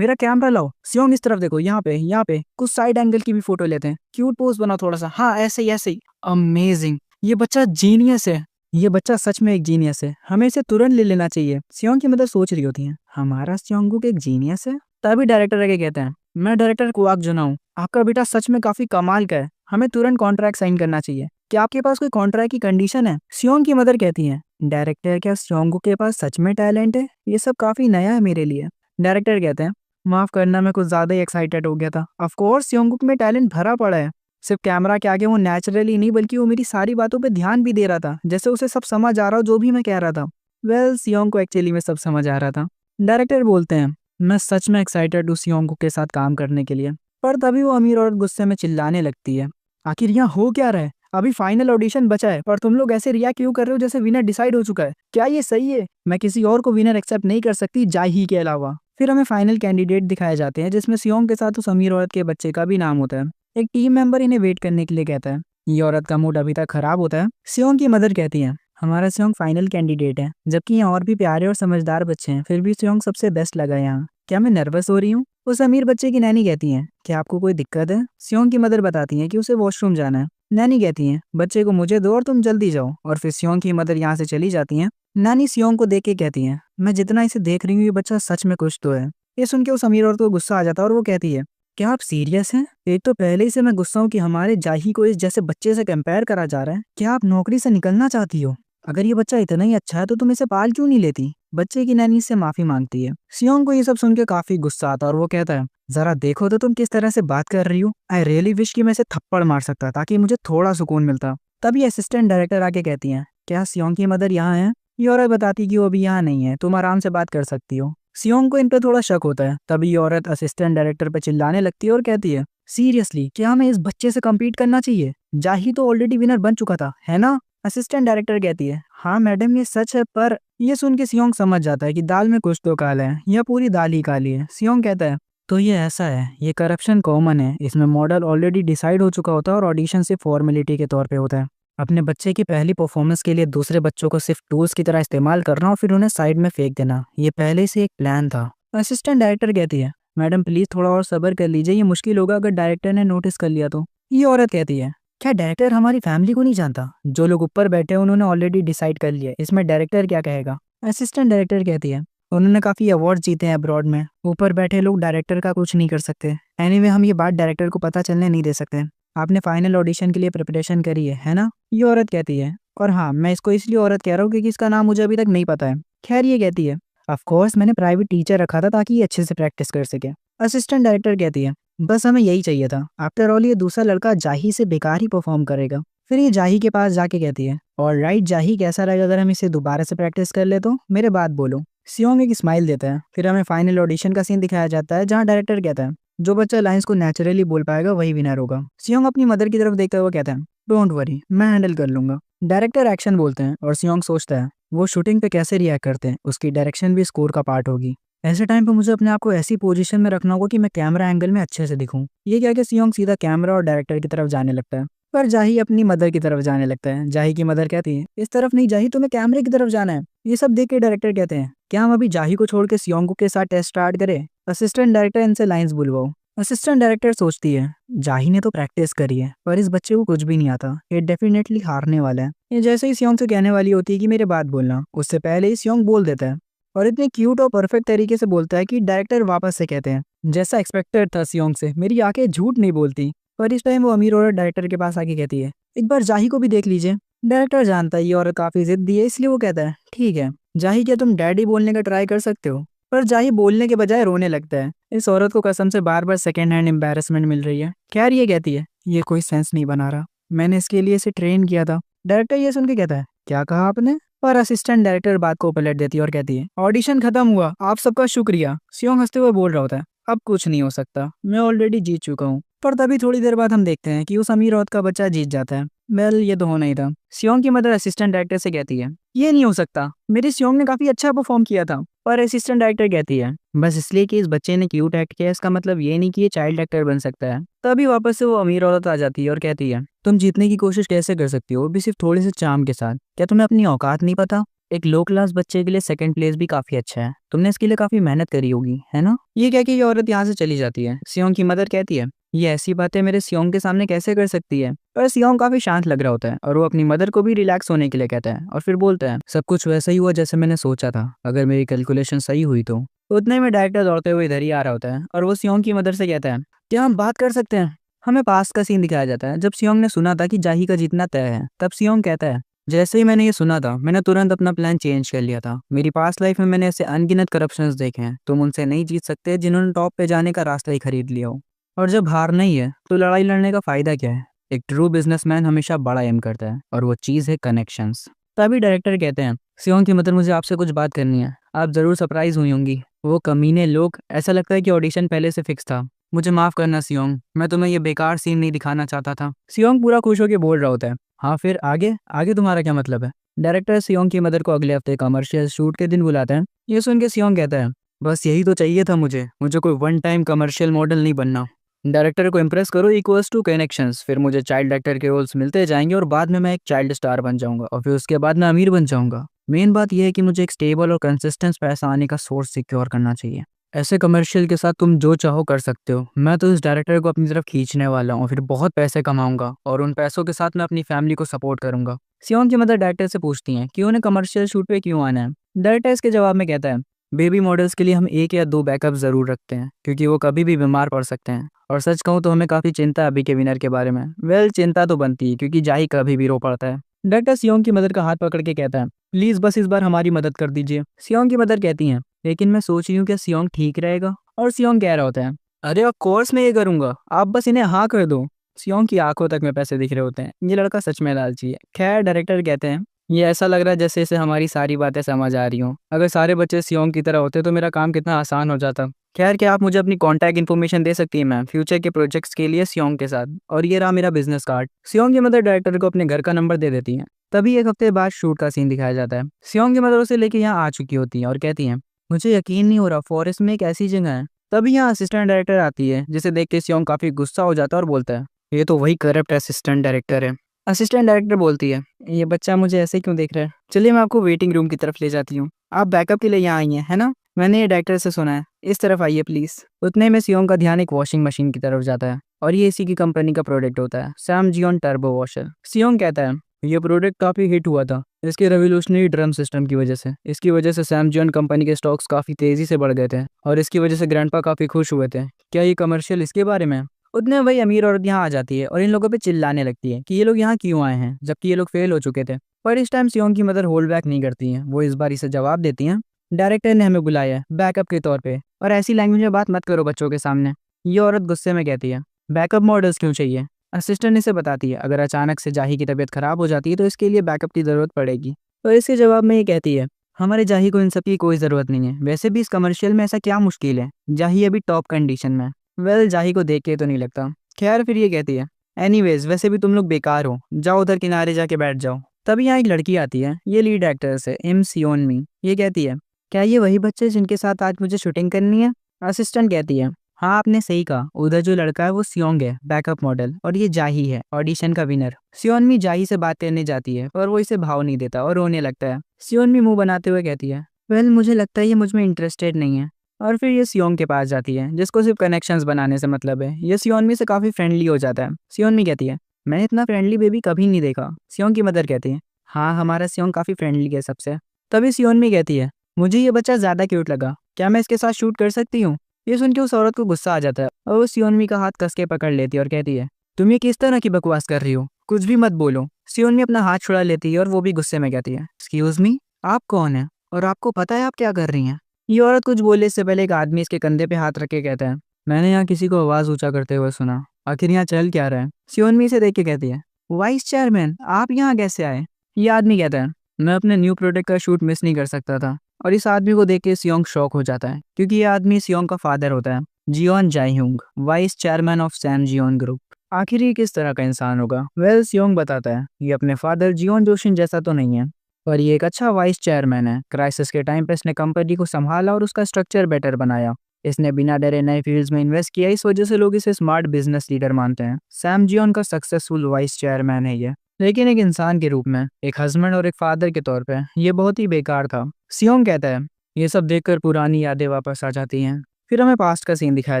कैमरा लाओ। सियोंग इस तरफ देखो, यहाँ पे कुछ साइड एंगल की भी फोटो लेते हैं, क्यूट पोज बनाओ थोड़ा सा, हाँ ऐसे ही। अमेजिंग, ये बच्चा जीनियस है, ये बच्चा सच में एक जीनियस है, हमें इसे तुरंत ले लेना चाहिए। सियोंग की मदर सोच रही होती है, हमारा सियोंगुक एक जीनियस है? तभी डायरेक्टर आगे कहते हैं, मैं डायरेक्टर कुआक जुना हूँ, आपका बेटा सच में काफी कमाल का है, हमें तुरंत कॉन्ट्रैक्ट साइन करना चाहिए। क्या आपके पास कोई कॉन्ट्रैक्ट की कंडीशन है? सियोंग की मदर कहती है, डायरेक्टर क्या सियोंगुक के पास सच में टैलेंट है? ये सब काफी नया है मेरे लिए। डायरेक्टर कहते हैं, माफ करना, मैं कुछ ज्यादा ही एक्साइटेड हो गया था। ऑफ कोर्स सियोंगुक में टैलेंट भरा पड़ा है, सिर्फ कैमरा के आगे वो नेचुरली नहीं बल्कि वो मेरी सारी बातों पे ध्यान भी दे रहा था, जैसे उसे सब समझ आ रहा हो जो भी मैं कह रहा था। वेल सियोंग को एक्चुअली में सब समझ आ रहा था। डायरेक्टर बोलते हैं, मैं सच में एक्साइटेड हूँ सियोंग के साथ काम करने के लिए। पर तभी वो अमीर औरत गुस्से में चिल्लाने लगती है, आखिर यहाँ हो क्या रहा है? अभी फाइनल ऑडिशन बचा है और तुम लोग ऐसे रिएक्ट क्यों कर रहे हो जैसे विनर डिसाइड हो चुका है? क्या ये सही है? मैं किसी और को विनर एक्सेप्ट नहीं कर सकती जाही के अलावा। फिर हमें फाइनल कैंडिडेट दिखाए जाते हैं, जिसमें सियोंग के साथ उस अमीर औरत के बच्चे का भी नाम होता है। एक टीम मेंबर इन्हें वेट करने के लिए कहता है। ये औरत का मूड अभी तक खराब होता है। सियोंग की मदर कहती है, हमारा सियोंग फाइनल कैंडिडेट है, जबकि यहाँ और भी प्यारे और समझदार बच्चे हैं, फिर भी सियोंग सबसे बेस्ट लगा यहाँ। क्या मैं नर्वस हो रही हूँ? उस अमीर बच्चे की नैनी कहती है, क्या आपको कोई दिक्कत है? सियोंग की मदर बताती है कि उसे वॉशरूम जाना है। नैनी कहती है, बच्चे को मुझे दो और तुम जल्दी जाओ। और फिर सियोंग की मदर यहाँ से चली जाती है। नानी सियोंग को देख के कहती है, मैं जितना इसे देख रही हूँ ये बच्चा सच में कुछ तो है। ये सुन के उस अमीर औरत को गुस्सा आ जाता है और वो कहती है, क्या आप सीरियस हैं? एक तो पहले ही से मैं गुस्सा हूँ कि हमारे जाही को इस जैसे बच्चे से कंपेयर करा जा रहा है। क्या आप नौकरी से निकलना चाहती हो? अगर ये बच्चा इतना ही अच्छा है तो तुम इसे पाल क्यों नहीं लेती? बच्चे की नैनी से माफी मांगती है। सियोंग को ये सब सुन के काफी गुस्सा आता है और वो कहता है, जरा देखो तो तुम किस तरह से बात कर रही हो। आई रियली विश कि मैं इसे थप्पड़ मार सकता ताकि मुझे थोड़ा सुकून मिलता। तभी असिस्टेंट डायरेक्टर आके कहती है, क्या सियोंग की मदर यहाँ है? ये औरत बताती कि वो अभी यहाँ नहीं है, तुम आराम से बात कर सकती हो। सियोंग को इन पे थोड़ा शक होता है। तभी ये औरत असिस्टेंट डायरेक्टर पे चिल्लाने लगती है और कहती है, सीरियसली क्या हमें इस बच्चे से कम्पीट करना चाहिए? जाही तो ऑलरेडी विनर बन चुका था, है ना? असिस्टेंट डायरेक्टर कहती है, हाँ मैडम ये सच है, पर ये सुन के सियोंग समझ जाता है कि दाल में कुछ तो काला है, या पूरी दाल ही काली है। सियोंग कहता है, तो ये ऐसा है, ये करप्शन कॉमन है, इसमें मॉडल ऑलरेडी डिसाइड हो चुका होता है और ऑडिशन सिर्फ फॉर्मेलिटी के तौर पे होता है। अपने बच्चे की पहली परफॉर्मेंस के लिए दूसरे बच्चों को सिर्फ टूल्स की तरह इस्तेमाल करना और फिर उन्हें साइड में फेंक देना, ये पहले से एक प्लान था। असिस्टेंट डायरेक्टर कहती है, मैडम प्लीज थोड़ा और सब्र कर लीजिए, ये मुश्किल होगा अगर डायरेक्टर ने नोटिस कर लिया तो। ये औरत कहती है, क्या डायरेक्टर हमारी फैमिली को नहीं जानता? जो लोग ऊपर बैठे हैं उन्होंने ऑलरेडी डिसाइड कर लिया, इसमें डायरेक्टर क्या कहेगा? असिस्टेंट डायरेक्टर कहती है, उन्होंने काफी अवार्ड जीते हैं अब्रॉड में, ऊपर बैठे लोग डायरेक्टर का कुछ नहीं कर सकते। एनीवे हम ये बात डायरेक्टर को पता चलने नहीं दे सकते। आपने फाइनल ऑडिशन के लिए प्रिपरेशन करी है ना? ये औरत कहती है, और हाँ मैं इसको इसलिए औरत कह रहा हूँ क्योंकि इसका नाम मुझे अभी तक नहीं पता है। खैर ये कहती है, ऑफ कोर्स मैंने प्राइवेट टीचर रखा था ताकि ये अच्छे से प्रैक्टिस कर सके। असिस्टेंट डायरेक्टर कहती है, बस हमें यही चाहिए था, आफ्टर ऑल ये दूसरा लड़का जाही से बेकार ही परफॉर्म करेगा। फिर ये जाही के पास जाके कहती है, और राइट जाही कैसा रहेगा अगर हम इसे दोबारा से प्रैक्टिस कर ले तो? मेरे बात बोलो। सियोंग एक स्माइल देता है। फिर हमें फाइनल ऑडिशन का सीन दिखाया जाता है जहाँ डायरेक्टर कहता है, जो बच्चा लाइंस को नेचुरली बोल पाएगा वही विनर होगा। सियोंग अपनी मदर की तरफ देखते हुए कहता है, डोंट वरी मैं हैंडल कर लूंगा। डायरेक्टर एक्शन बोलते हैं और सियोंग सोचता है वो शूटिंग पे कैसे रिएक्ट करते हैं, उसकी डायरेक्शन भी स्कोर का पार्ट होगी। ऐसे टाइम पे मुझे अपने आप को ऐसी पोजीशन में रखना होगा कि मैं कैमरा एंगल में अच्छे से दिखूं। ये क्या कि सियोंग सीधा कैमरा और डायरेक्टर की तरफ जाने लगता है। पर जाही अपनी मदर की तरफ जाने लगता है। जाही की मदर कहती है, इस तरफ नहीं जाही, तुम्हें कैमरे की तरफ जाना है। ये सब देख के डायरेक्टर कहते हैं, क्या हम अभी जाही को छोड़ के सियोंग के साथ टेस्ट स्टार्ट करें? असिस्टेंट डायरेक्टर इनसे लाइंस बुलवाओ। असिस्टेंट डायरेक्टर सोचती है, जाही ने तो प्रैक्टिस करी है पर इस बच्चे को कुछ भी नहीं आता, ये डेफिनेटली हारने वाला है। ये जैसे ही सियोंग से कहने वाली होती है कि मेरे बात बोलना, उससे पहले ही सियोंग बोल देता है और इतने क्यूट और परफेक्ट तरीके से बोलता है कि डायरेक्टर वापस से कहते हैं, जैसा एक्सपेक्टेड था सियोंग से, मेरी आंखें झूठ नहीं बोलती। पर इस टाइम वो अमीर औरत डायरेक्टर के पास आके कहती है, एक बार जाही को भी देख लीजिए। डायरेक्टर जानता है ये औरत काफी जिद्दी है, इसलिए वो कहता है, ठीक है जाही, क्या तुम डैडी बोलने का ट्राई कर सकते हो? पर जाही बोलने के बजाय रोने लगता है। इस औरत को कसम से बार बार सेकेंड हैंड एम्बैरेसमेंट मिल रही है। खैर ये कहती है, ये कोई सेंस नहीं बना रहा, मैंने इसके लिए इसे ट्रेन किया था। डायरेक्टर ये सुन के कहता है, क्या कहा आपने? पर असिस्टेंट डायरेक्टर बात को पलट देती है और कहती है, ऑडिशन खत्म हुआ, आप सबका शुक्रिया। सियोंग हंसते हुए बोल रहा होता है, अब कुछ नहीं हो सकता, मैं ऑलरेडी जीत चुका हूँ। पर तभी थोड़ी देर बाद हम देखते हैं कि उस अमीर औरत का बच्चा जीत जाता है। वेल ये तो होना ही था। सियोंग की मदर असिस्टेंट डायरेक्टर से कहती है, ये नहीं हो सकता, मेरे सियोंग ने काफी अच्छा परफॉर्म किया था। पर असिस्टेंट डायरेक्टर कहती है, बस इसलिए कि इस बच्चे ने क्यूट एक्ट किया इसका मतलब ये नहीं कि ये चाइल्ड एक्टर बन सकता है। तभी वापस से वो अमीर औरत आ जाती है और कहती है, तुम जीतने की कोशिश कैसे कर सकती हो, वो भी सिर्फ थोड़े से चार्म के साथ? क्या तुम्हें अपनी औकात नहीं पता? एक लो क्लास बच्चे के लिए सेकंड प्लेस भी काफी अच्छा है, तुमने इसके लिए काफी मेहनत करी होगी, है ना? ये कह के ये औरत यहाँ से चली जाती है। सियोंग की मदर कहती है, ये ऐसी बातें मेरे सियोंग के सामने कैसे कर सकती है? पर सियोंग काफी शांत लग रहा होता है और वो अपनी मदर को भी रिलैक्स होने के लिए कहता है और फिर बोलता है, सब कुछ वैसा ही हुआ जैसे मैंने सोचा था, अगर मेरी कैलकुलेशन सही हुई तो। उतने में डायरेक्टर दौड़ते हुए इधर ही आ रहा होता है और वो सियोंग की मदर से कहता है, क्या हम बात कर सकते हैं? हमें पास्ट का सीन दिखाया जाता है जब सियोंग ने सुना था कि जाही का जीतना तय है। तब सियोंग कहता है, जैसे ही मैंने ये सुना था मैंने तुरंत अपना प्लान चेंज कर लिया था। मेरी पास्ट लाइफ में मैंने ऐसे अनगिनत करप्शंस देखे हैं, तुम उनसे नहीं जीत सकते जिन्होंने टॉप पे जाने का रास्ता ही खरीद लिया हो। और जब हार नहीं है तो लड़ाई लड़ने का फायदा क्या है? एक ट्रू बिजनेसमैन हमेशा बड़ा एम करता है और वो चीज है कनेक्शंस। तभी डायरेक्टर कहते हैं, सियोंग की मदर मुझे आपसे कुछ बात करनी है, आप जरूर सरप्राइज हुई होंगी। वो कमीने लोग, ऐसा लगता है कि ऑडिशन पहले से फिक्स था। मुझे माफ करना सियोंग, मैं तुम्हें ये बेकार सीन नहीं दिखाना चाहता था। सियोंग पूरा खुश होकर बोल रहा होता है, हाँ फिर आगे आगे तुम्हारा क्या मतलब है? डायरेक्टर सियोंग की मदर को अगले हफ्ते कमर्शियल शूट के दिन बुलाते हैं। ये सुन के सियोंग कहता है, बस यही तो चाहिए था मुझे कोई वन टाइम कमर्शियल मॉडल नहीं बनना। डायरेक्टर को इम्प्रेस करो इक्वल्स टू कनेक्शंस, फिर मुझे चाइल्ड एक्टर के रोल्स मिलते जाएंगे और बाद में मैं एक चाइल्ड स्टार बन जाऊंगा और फिर उसके बाद मैं अमीर बन जाऊंगा। मेन बात यह है कि मुझे एक स्टेबल और कंसिस्टेंट पैसा आने का सोर्स सिक्योर करना चाहिए। ऐसे कमर्शियल के साथ तुम जो चाहो कर सकते हो। मैं तो इस डायरेक्टर को अपनी तरफ खींचने वाला हूँ, फिर बहुत पैसे कमाऊंगा और उन पैसों के साथ मैं अपनी फैमिली को सपोर्ट करूंगा। सियोंग की मदर डायरेक्टर से पूछती हैं कि उन्हें कमर्शियल शूट पे क्यों आना है। डायरेक्टर इसके जवाब में कहता है, बेबी मॉडल्स के लिए हम 1 या 2 बैकअप जरूर रखते हैं क्योंकि वो कभी भी बीमार पड़ सकते हैं। और सच कहूँ तो हमें काफी चिंता है अभी के विनर के बारे में। वेल चिंता तो बनती है क्योंकि जाही कभी भी रो पड़ता है। डायरेक्टर सियोंग की मदर का हाथ पकड़ के कहता है, प्लीज बस इस बार हमारी मदद कर दीजिए। सियोंग की मदर कहती हैं, लेकिन मैं सोच रही हूँ क्या सियोंग ठीक रहेगा? और सियोंग कह रहा होता है, अरे ऑफ कोर्स मैं ये करूंगा, आप बस इन्हें हाँ कर दो। सियोंग की आंखों तक में पैसे दिख रहे होते हैं, ये लड़का सच में लालची है। खैर डायरेक्टर कहते हैं, ये ऐसा लग रहा है जैसे इसे हमारी सारी बातें समझ आ रही हों। अगर सारे बच्चे सियोंग की तरह होते तो मेरा काम कितना आसान हो जाता। खैर क्या आप मुझे अपनी कॉन्टैक्ट इन्फॉर्मेशन दे सकती है मैम, फ्यूचर के प्रोजेक्ट्स के लिए सियोंग के साथ। और ये रहा मेरा बिजनेस कार्ड। सियोंग की मदर डायरेक्टर को अपने घर का नंबर दे देती है। तभी एक हफ्ते बाद शूट का सीन दिखाया जाता है। सियोंग की मदर उसे लेके यहाँ आ चुकी होती है और कहती हैं, मुझे यकीन नहीं हो रहा फॉरेस्ट में एक ऐसी जगह है। तभी यहाँ असिस्टेंट डायरेक्टर आती है जिसे देख के सियोंग काफी गुस्सा हो जाता है और बोलता है, ये तो वही करप्ट असिस्टेंट डायरेक्टर है। असिस्टेंट डायरेक्टर बोलती है, ये बच्चा मुझे ऐसे क्यों देख रहा है, चलिए मैं आपको वेटिंग रूम की तरफ ले जाती हूँ। आप बैकअप के लिए यहाँ आई हैं है ना? मैंने ये डायरेक्टर से सुना है, इस तरफ आइए प्लीज। उतने में सियोंग का ध्यान एक वॉशिंग मशीन की तरफ जाता है और ये इसी की कंपनी का प्रोडक्ट होता है, सैमजियोन टर्बो वॉशर। सियोंग कहता है, ये प्रोडक्ट काफी हिट हुआ था इसके रेवोल्यूशनरी ड्रम सिस्टम की वजह से। इसकी वजह से सैमजियोन कंपनी के स्टॉक्स काफी तेजी से बढ़ गए थे और इसकी वजह से ग्रैंडपा काफी खुश हुए थे। क्या ये कमर्शियल इसके बारे में? उतने वही अमीर औरत यहाँ आ जाती है और इन लोगों पे चिल्लाने लगती है कि ये लोग यहाँ क्यों आए हैं जबकि ये लोग फेल हो चुके थे। पर इस टाइम सियोंग की मदर होल्ड बैक नहीं करती हैं, वो इस बार इसे जवाब देती हैं, डायरेक्टर ने हमें बुलाया है बैकअप के तौर पे और ऐसी लैंग्वेज में बात मत करो बच्चों के सामने। ये औरत गुस्से में कहती है, बैकअप मॉडल्स क्यों चाहिए? असिस्टेंट इसे बताती है, अगर अचानक से जाही की तबीयत खराब हो जाती है तो इसके लिए बैकअप की जरूरत पड़ेगी। और इसके जवाब में ये कहती है, हमारे जाही को इन सब की कोई जरूरत नहीं है, वैसे भी इस कमर्शियल में ऐसा क्या मुश्किल है, जाही अभी टॉप कंडीशन में। वेल जाही को देख के तो नहीं लगता। खैर फिर ये कहती है, एनीवेज वैसे भी तुम लोग बेकार हो, जाओ उधर किनारे जाके बैठ जाओ। तभी यहाँ एक लड़की आती है, ये लीड एक्ट्रेस है इम सियोन मी। ये कहती है, क्या ये वही बच्चे जिनके साथ आज मुझे शूटिंग करनी है? असिस्टेंट कहती है, हाँ आपने सही कहा, उधर जो लड़का है वो सियोंग है, बैकअप मॉडल, और ये जाही है, ऑडिशन का विनर। सियोनमी जाही से बात करने जाती है और वो इसे भाव नहीं देता और रोने लगता है। सियोनमी मुंह बनाते हुए कहती है, वेल मुझे लगता है ये मुझ में इंटरेस्टेड नहीं है। और फिर ये सियोंग के पास जाती है जिसको सिर्फ कनेक्शंस बनाने से मतलब है। ये सियोनमी से काफी फ्रेंडली हो जाता है। सियोनमी कहती है, मैंने इतना फ्रेंडली बेबी कभी नहीं देखा। सियोंग की मदर कहती है, हाँ हमारा सियोंग काफी फ्रेंडली है सबसे। तभी सियोनमी कहती है, मुझे ये बच्चा ज्यादा क्यूट लगा, क्या मैं इसके साथ शूट कर सकती हूँ? ये सुन के उस औरत को गुस्सा आ जाता है और वो सियोनमी का हाथ कस के पकड़ लेती है और कहती है, तुम ये किस तरह की बकवास कर रही हो, कुछ भी मत बोलो। सियोनमी अपना हाथ छुड़ा लेती है और वो भी गुस्से में कहती है, एक्सक्यूज मी, आप कौन है और आपको पता है आप क्या कर रही हैं? ये औरत कुछ बोलने से पहले एक आदमी इसके कंधे पे हाथ रख के कहता है, मैंने यहाँ किसी को आवाज ऊंचा करते हुए सुना, आखिर यहाँ चल क्या रहा है? सियोनमी से देख के कहती है, वाइस चेयरमैन आप यहाँ कैसे आए? ये आदमी कहता है, मैं अपने न्यू प्रोडक्ट का शूट मिस नहीं कर सकता था। और इस आदमी को देख के सियोंग शॉक हो जाता है क्योंकि ये आदमी सियोंग का फादर होता है, Jeon Jaihung, vice chairman of Sam Jeon group. आखिर ये किस तरह का इंसान होगा? वेल सियोंग बताता है, ये अपने फादर जियोन जोशिन जैसा तो नहीं है, पर ये एक अच्छा वाइस चेयरमैन है। क्राइसिस के टाइम पे इसने कंपनी को संभाला और उसका स्ट्रक्चर बेटर बनाया। इसने बिना डरे नए फील्ड्स में इन्वेस्ट किया, इस वजह से लोग इसे स्मार्ट बिजनेस लीडर मानते हैं। सैम जियोन का सक्सेसफुल वाइस चेयरमैन है ये, लेकिन एक इंसान के रूप में, एक हस्बैंड और एक फादर के तौर पे ये बहुत ही बेकार था। सियोंग कहता है, ये सब देखकर पुरानी यादें वापस आ जाती हैं। फिर हमें पास्ट का सीन दिखाया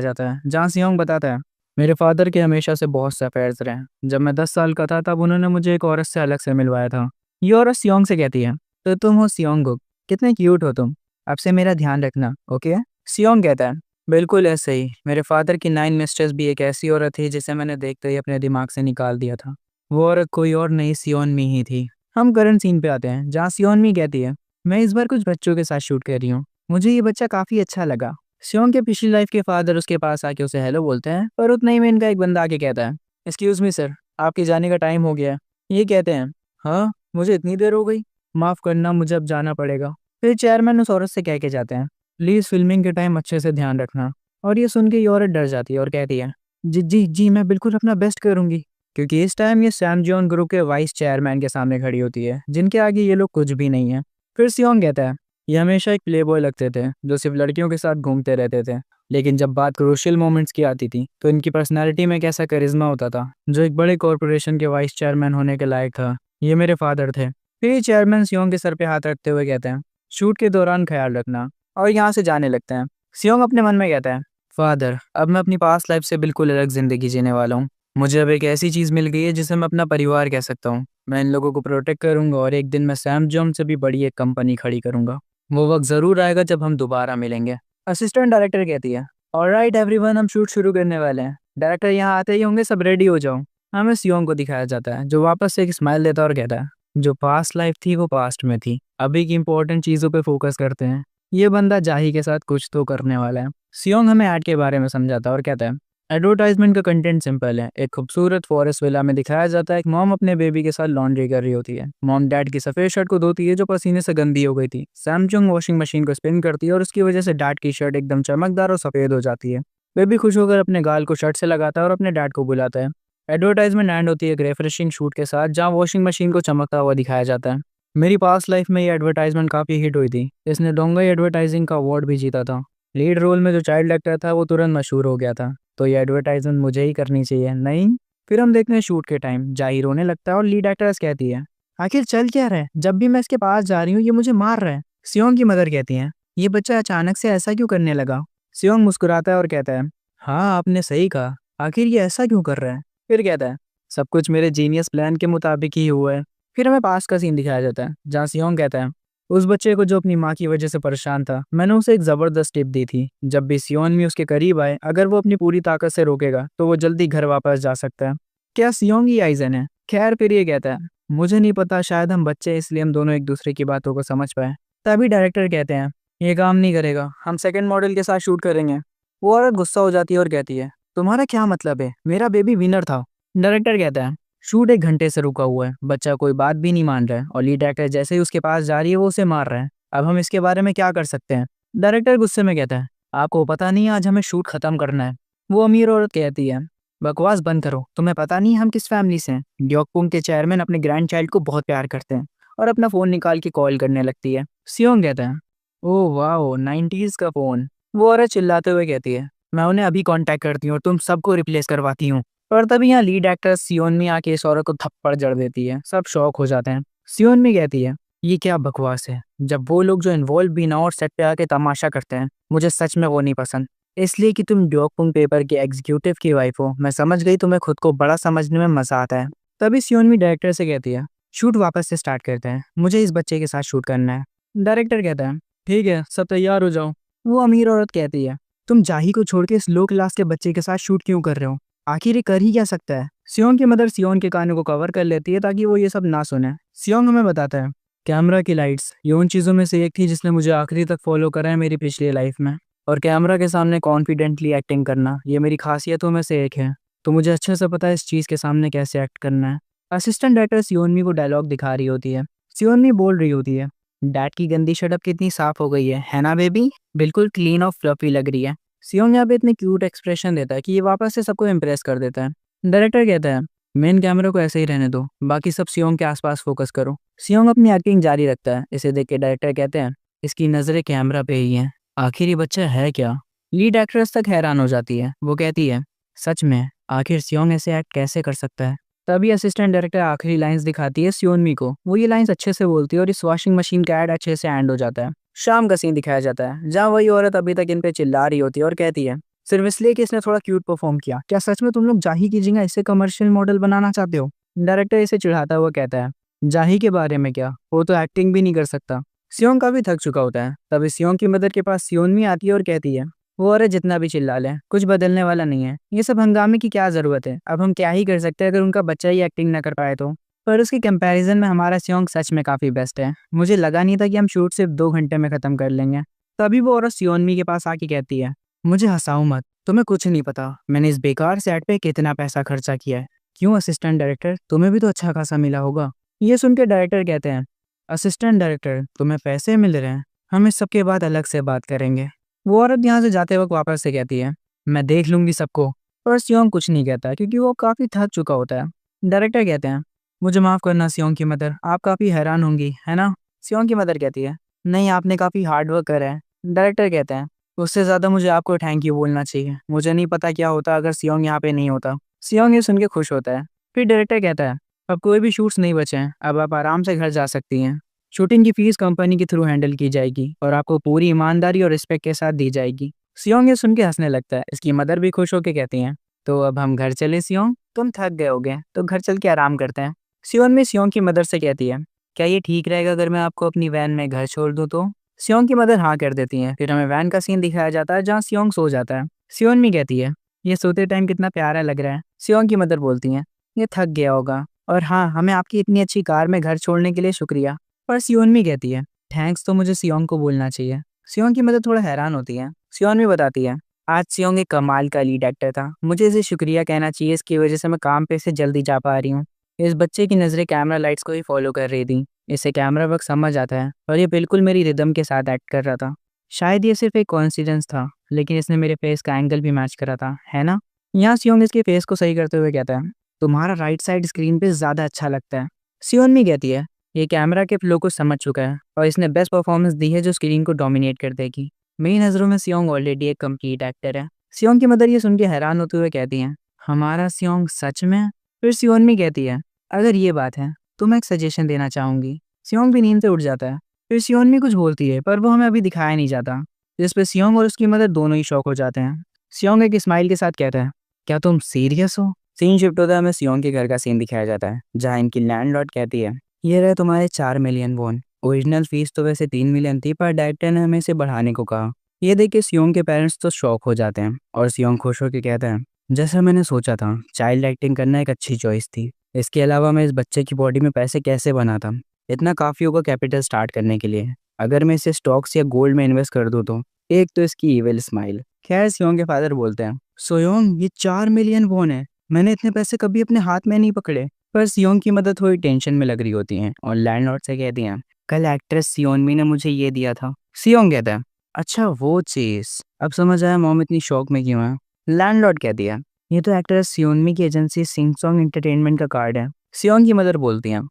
जाता है जहाँ सियोंग बताता है, मेरे फादर के हमेशा से बहुत से अफेयर्स रहे। जब मैं 10 साल का था तब उन्होंने मुझे एक औरत से अलग से मिलवाया था। ये औरत सियोंग से कहती है, तो तुम हो सियोंगुक, कितने क्यूट हो तुम, अब से मेरा ध्यान रखना, ओके? सियोंग कहता है, बिल्कुल ऐसे ही, मेरे फादर की 9 मिस्ट्रेस भी एक ऐसी औरत थी जिसे मैंने देखते ही अपने दिमाग से निकाल दिया था। वो औरत कोई और नहीं, सियोनमी ही थी। हम करंट सीन पे आते हैं जहाँ सियोनमी कहती है, मैं इस बार कुछ बच्चों के साथ शूट कर रही हूँ, मुझे ये बच्चा काफी अच्छा लगा। सियोंग के पिछली लाइफ के फादर उसके पास आके उसे हेलो बोलते हैं, पर उतना ही में इनका एक बंदा आके कहता है, एक्सक्यूज मी सर, आपके जाने का टाइम हो गया है। ये कहते हैं, हाँ मुझे इतनी देर हो गई, माफ करना मुझे अब जाना पड़ेगा। फिर चेयरमैन उस औरत से कह के जाते हैं, प्लीज फिल्मिंग के टाइम अच्छे से ध्यान रखना। और ये सुन के ये औरत डर जाती है और कहती है, जी जी जी मैं बिल्कुल अपना बेस्ट करूंगी। क्योंकि इस टाइम ये सैम जियोन ग्रुप के वाइस चेयरमैन के सामने खड़ी होती है, जिनके आगे ये लोग कुछ भी नहीं है। फिर सियोंग कहता है, ये हमेशा एक प्लेबॉय लगते थे जो सिर्फ लड़कियों के साथ घूमते रहते थे, लेकिन जब बात क्रूशियल मोमेंट्स की आती थी तो इनकी पर्सनैलिटी में कैसा करिश्मा होता था, जो एक बड़े कॉरपोरेशन के वाइस चेयरमैन होने के लायक था। ये मेरे फादर थे। फिर ये चेयरमैन सियोंग के सर पे हाथ रखते हुए कहते हैं, शूट के दौरान ख्याल रखना, और यहाँ से जाने लगते हैं। सियोंग अपने मन में कहता है, फादर अब मैं अपनी पास्ट लाइफ से बिल्कुल अलग जिंदगी जीने वाला हूँ। मुझे अब एक ऐसी चीज मिल गई है जिसे मैं अपना परिवार कह सकता हूँ। मैं इन लोगों को प्रोटेक्ट करूंगा और एक दिन मैं सैम जॉन से भी बड़ी एक कंपनी खड़ी करूंगा। वो वक्त जरूर आएगा जब हम दोबारा मिलेंगे। असिस्टेंट डायरेक्टर कहती है, ऑलराइट एवरीवन, हम शूट शुरू करने वाले हैं। डायरेक्टर यहाँ आते ही होंगे, सब रेडी हो जाओ। हमें सियोंग को दिखाया जाता है जो वापस से एक स्माइल देता है और कहता है, जो पास्ट लाइफ थी वो पास्ट में थी, अभी की इंपॉर्टेंट चीजों पे फोकस करते हैं। ये बंदा जाही के साथ कुछ तो करने वाला है। सियोंग हमें ऐड के बारे में समझाता है और कहता है, एडवर्टाइजमेंट का कंटेंट सिंपल है। एक खूबसूरत फॉरेस्ट विला में दिखाया जाता है एक मॉम अपने बेबी के साथ लॉन्ड्री कर रही होती है। मॉम डैड की सफेद शर्ट को धोती है जो पसीने से गंदी हो गई थी। सैमसंग वॉशिंग मशीन को स्पिन करती है और उसकी वजह से डैड की शर्ट एकदम चमकदार और सफेद हो जाती है। बेबी खुश होकर अपने गाल को शर्ट से लगाता है और अपने डैड को बुलाता है। एडवर्टाइजमेंट एंड होती है एक रिफ्रेशिंग शूट के साथ जहाँ वॉशिंग मशीन को चमकता हुआ दिखाया जाता है। मेरी पास्ट लाइफ में ये एडवर्टाइजमेंट काफी हिट हुई थी। इसने डोंगई एडवर्टाइजिंग का अवार्ड भी जीता था। लीड रोल में जो चाइल्ड एक्टर था वो तुरंत मशहूर हो गया था, तो ये एडवर्टाइजमेंट मुझे ही करनी चाहिए, नहीं? फिर हम देखते हैं शूट के टाइम जाही रोने लगता है और लीड एक्ट्रेस कहती है, आखिर चल क्या रहा है, जब भी मैं इसके पास जा रही हूँ ये मुझे मार रहा है। सियोंग की मदर कहती है, ये बच्चा अचानक से ऐसा क्यों करने लगा? सियोंग मुस्कुराता है और कहता है, हाँ आपने सही कहा, आखिर ये ऐसा क्यों कर रहा है? फिर कहता है, सब कुछ मेरे जीनियस प्लान के मुताबिक ही हुआ है। फिर हमें पास का सीन दिखाया जाता है जहाँ सियोंग कहता है, उस बच्चे को जो अपनी माँ की वजह से परेशान था, मैंने उसे एक जबरदस्त टिप दी थी। जब भी सियोनमी उसके करीब आए, अगर वो अपनी पूरी ताकत से रोकेगा तो वो जल्दी घर वापस जा सकता है। क्या सियोंग ही आइजन है? खैर फिर ये कहता है, मुझे नहीं पता, शायद हम बच्चे इसलिए हम दोनों एक दूसरे की बातों को समझ पाए। तभी डायरेक्टर कहते हैं, ये काम नहीं करेगा, हम सेकंड मॉडल के साथ शूट करेंगे। वो औरत गुस्सा हो जाती है और कहती है, तुम्हारा क्या मतलब है, मेरा बेबी विनर था। डायरेक्टर कहता है, शूट 1 घंटे से रुका हुआ है, बच्चा कोई बात भी नहीं मान रहा है और लीड एक्टर जैसे ही उसके पास जा रही है वो उसे मार रहा है। अब हम इसके बारे में क्या कर सकते हैं? डायरेक्टर गुस्से में कहता है, आपको पता नहीं आज हमें शूट खत्म करना है। वो अमीर औरत कहती है, बकवास बंद करो, तुम्हें पता नहीं हम किस फैमिली से हैं। ग्योकपुंग के चेयरमैन अपने ग्रैंड चाइल्ड को बहुत प्यार करते हैं। और अपना फोन निकाल के कॉल करने लगती है। सियोंग कहता है, ओह वाओ 90s का फोन। वो औरत चिल्लाते हुए कहती है, मैं उन्हें अभी कांटेक्ट करती हूँ और तुम सबको रिप्लेस करवाती हूँ। और तभी यहाँ लीड एक्टर सियोनमी आके इस औरत को थप्पड़ जड़ देती है। सब शॉक हो जाते हैं। सियोनमी कहती है, ये क्या बकवास है। जब वो लोग जो इन्वॉल्व भी ना हो और सेट पे आके तमाशा करते हैं, मुझे सच में वो नहीं पसंद। इसलिए कि तुम ड्योकपुंग पेपर के एग्जीक्यूटिव की वाइफ हो, मैं समझ गई तुम्हें खुद को बड़ा समझने में मजा आता है। तभी सियोनमी डायरेक्टर से कहती है, शूट वापस से स्टार्ट करते हैं, मुझे इस बच्चे के साथ शूट करना है। डायरेक्टर कहता है, ठीक है, सब तैयार हो जाओ। वो अमीर औरत कहती है, तुम जाही को छोड़ के इस लो क्लास के बच्चे के साथ शूट क्यों कर रहे हो? आखिर ये कर ही क्या सकता है? सियोंग की मदर सियोन के कानों को कवर कर लेती है ताकि वो ये सब ना सुने। सियोंग हमें बताता है, कैमरा की लाइट्स ये उन चीज़ों में से एक थी जिसने मुझे आखिरी तक फॉलो करा है मेरी पिछली लाइफ में। और कैमरा के सामने कॉन्फिडेंटली एक्टिंग करना ये मेरी खासियतों में से एक है। तो मुझे अच्छे से पता है इस चीज़ के सामने कैसे एक्ट करना है। असिस्टेंट डायरेक्टर सियोनमी को डायलॉग दिखा रही होती है। सियोनमी बोल रही होती है, डैड की गंदी शर्ट अब कितनी साफ हो गई है ना बेबी? बिल्कुल क्लीन और फ्लफी लग रही है। सियोंग यहाँ पे इतने क्यूट एक्सप्रेशन देता है कि ये वापस से सबको इम्प्रेस कर देता है। डायरेक्टर कहता है, मेन कैमरे को ऐसे ही रहने दो, बाकी सब सियोंग के आसपास फोकस करो। सियोंग अपनी एक्टिंग जारी रखता है। इसे देख के डायरेक्टर कहते हैं, इसकी नजरें कैमरा पे ही हैं। आखिर ये बच्चा है क्या? लीड एक्ट्रेस तक हैरान हो जाती है। वो कहती है, सच में आखिर सियोंग ऐसे एक्ट कैसे कर सकता है? तभी असिस्टेंट डायरेक्टर आखिरी लाइंस दिखाती है सियोनमी को। वो ये लाइंस अच्छे से बोलती है और इस वॉशिंग मशीन का एड अच्छे से एंड हो जाता है। शाम का सीन दिखाया जाता है जहाँ वही औरत अभी तक इन पे चिल्ला रही होती है और कहती है, सिर्फ इसलिए कि इसने थोड़ा क्यूट परफॉर्म किया, क्या सच में तुम लोग जाही की जगह इसे कमर्शियल मॉडल बनाना चाहते हो? डायरेक्टर इसे चिढ़ाता हुआ कहता है, जाही के बारे में क्या, वो तो एक्टिंग भी नहीं कर सकता। सियोंग काफी थक चुका होता है। तभी सियोंग की मदर के पास सियोनमी आती है और कहती है, वो औरत जितना भी चिल्ला ले कुछ बदलने वाला नहीं है। ये सब हंगामे की क्या जरूरत है? अब हम क्या ही कर सकते हैं अगर उनका बच्चा ही एक्टिंग ना कर पाए तो। पर उसके कंपैरिजन में हमारा सियोंग सच में काफी बेस्ट है। मुझे लगा नहीं था कि हम शूट सिर्फ 2 घंटे में खत्म कर लेंगे। तभी वो औरत सियोनमी के पास आके कहती है, मुझे हंसाओ मत, तुम्हें कुछ नहीं पता मैंने इस बेकार सेट पे कितना पैसा खर्चा किया है। क्यों असिस्टेंट डायरेक्टर, तुम्हें भी तो अच्छा खासा मिला होगा। ये सुन के डायरेक्टर कहते हैं, असिस्टेंट डायरेक्टर तुम्हें पैसे मिल रहे हैं, हम इस सब के बाद अलग से बात करेंगे। वो औरत यहाँ से जाते वक्त वापस से कहती है, मैं देख लूंगी सबको। पर सियोंग कुछ नहीं कहता क्योंकि वो काफी थक चुका होता है। डायरेक्टर कहते हैं, मुझे माफ करना सियोंग की मदर, आप काफी हैरान होंगी है ना? सियोंग की मदर कहती है, नहीं आपने काफी हार्ड वर्क करा है। डायरेक्टर कहते हैं, उससे ज्यादा मुझे आपको थैंक यू बोलना चाहिए। मुझे नहीं पता क्या होता अगर सियोंग यहाँ पे नहीं होता। सियोंग ये सुन के खुश होता है। फिर डायरेक्टर कहता है, अब कोई भी शूट्स नहीं बचे हैं, अब आप आराम से घर जा सकती हैं। शूटिंग की फीस कंपनी के थ्रू हैंडल की जाएगी और आपको पूरी ईमानदारी और रिस्पेक्ट के साथ दी जाएगी। सियोंग ये सुन के हंसने लगता है। इसकी मदर भी खुश होकर कहती हैं, तो अब हम घर चले सियोंग, तुम थक गए होगे तो घर चल के आराम करते हैं। सियोंग की मदर से कहती है, क्या ये ठीक रहेगा अगर मैं आपको अपनी वैन में घर छोड़ दूँ तो? सियोंग की मदर हाँ कर देती है। फिर हमें वैन का सीन दिखाया जाता है जहाँ सियोंग सो जाता है। सियोनमी कहती है, ये सोते टाइम कितना प्यारा लग रहा है। सियोंग की मदर बोलती है, ये थक गया होगा और हाँ, हमें आपकी इतनी अच्छी कार में घर छोड़ने के लिए शुक्रिया। पर सियोनमी कहती है, थैंक्स तो मुझे सियोंग को बोलना चाहिए। सियोंग की मदर थोड़ा हैरान होती है। सियोनमी बताती है, आज सियोंग एक कमाल का लीड एक्टर था, मुझे इसे शुक्रिया कहना चाहिए, इसकी वजह से मैं काम पे से जल्दी जा पा रही हूँ। इस बच्चे की नज़रें कैमरा लाइट्स को ही फॉलो कर रही थी। इसे कैमरा वर्क समझ आता है और ये बिल्कुल मेरी रिदम के साथ एक्ट कर रहा था। शायद ये सिर्फ एक कोइंसिडेंस था, लेकिन इसने मेरे फेस का एंगल भी मैच करा था, है ना? यहाँ सियोंग इसके फेस को सही करते हुए कहता है, तुम्हारा राइट साइड स्क्रीन पे ज़्यादा अच्छा लगता है। सियोनमी कहती है, ये कैमरा के फ्लो को समझ चुका है और इसने बेस्ट परफॉर्मेंस दी है जो स्क्रीन को डोमिनेट कर देगी। मेरी नज़रों में सियोंग ऑलरेडी एक कंप्लीट एक्टर है। सियोंग की मदर ये सुन के हैरान होते हुए कहती हैं, हमारा सियोंग सच में? फिर सियोनमी कहती है, अगर ये बात है तो मैं एक सजेशन देना चाहूँगी। सियोंग भी नींद से उठ जाता है। फिर सियोनमी कुछ बोलती है पर वो हमें अभी दिखाया नहीं जाता, जिस पे सियोंग और उसकी मदर दोनों ही शॉक हो जाते हैं। सियोंग एक स्माइल के साथ कहता है, क्या तुम सीरियस हो? सीन शिफ्ट होता है, हमें सियोंग के घर का सीन दिखाया जाता है जहाँ इनकी लैंडलॉर्ड कहती है, ये रहे तुम्हारे 4 मिलियन वॉन। ओरिजिनल फीस तो वैसे 3 मिलियन थी पर डायरेक्टर ने हमें इसे बढ़ाने को कहा। ये देख के सियोंग के पेरेंट्स तो शॉक हो जाते हैं और सियोंग खुश होकर कहता है, जैसा मैंने सोचा था चाइल्ड एक्टिंग करना एक अच्छी चॉइस थी। इसके अलावा मैं इस बच्चे की बॉडी में पैसे कैसे बनाता, इतना काफ़ी होगा कैपिटल स्टार्ट करने के लिए। अगर मैं इसे स्टॉक्स या गोल्ड में इन्वेस्ट कर दूँ तो। एक तो इसकी इविल स्माइल। खैर सियोंग के फादर बोलते हैं, सोयोंग ये 4 मिलियन वॉन है, मैंने इतने पैसे कभी अपने हाथ में नहीं पकड़े। पर सियोंग की मदद थोड़ी टेंशन में लग रही होती हैं और लैंडलॉर्ड से कहती हैं, कल एक्ट्रेस सियोनमी ने मुझे ये दिया था। सियोंग कहता है, अच्छा वो चीज़, अब समझ आया मॉम इतनी शौक में क्यों है। लैंडलॉर्ड कहती है, ये तो एक्ट्रेस सियोनमी की एजेंसी सिंग सॉन्ग एंटरटेनमेंट का कार्ड है। सियोंग की मदर बोलती हैं,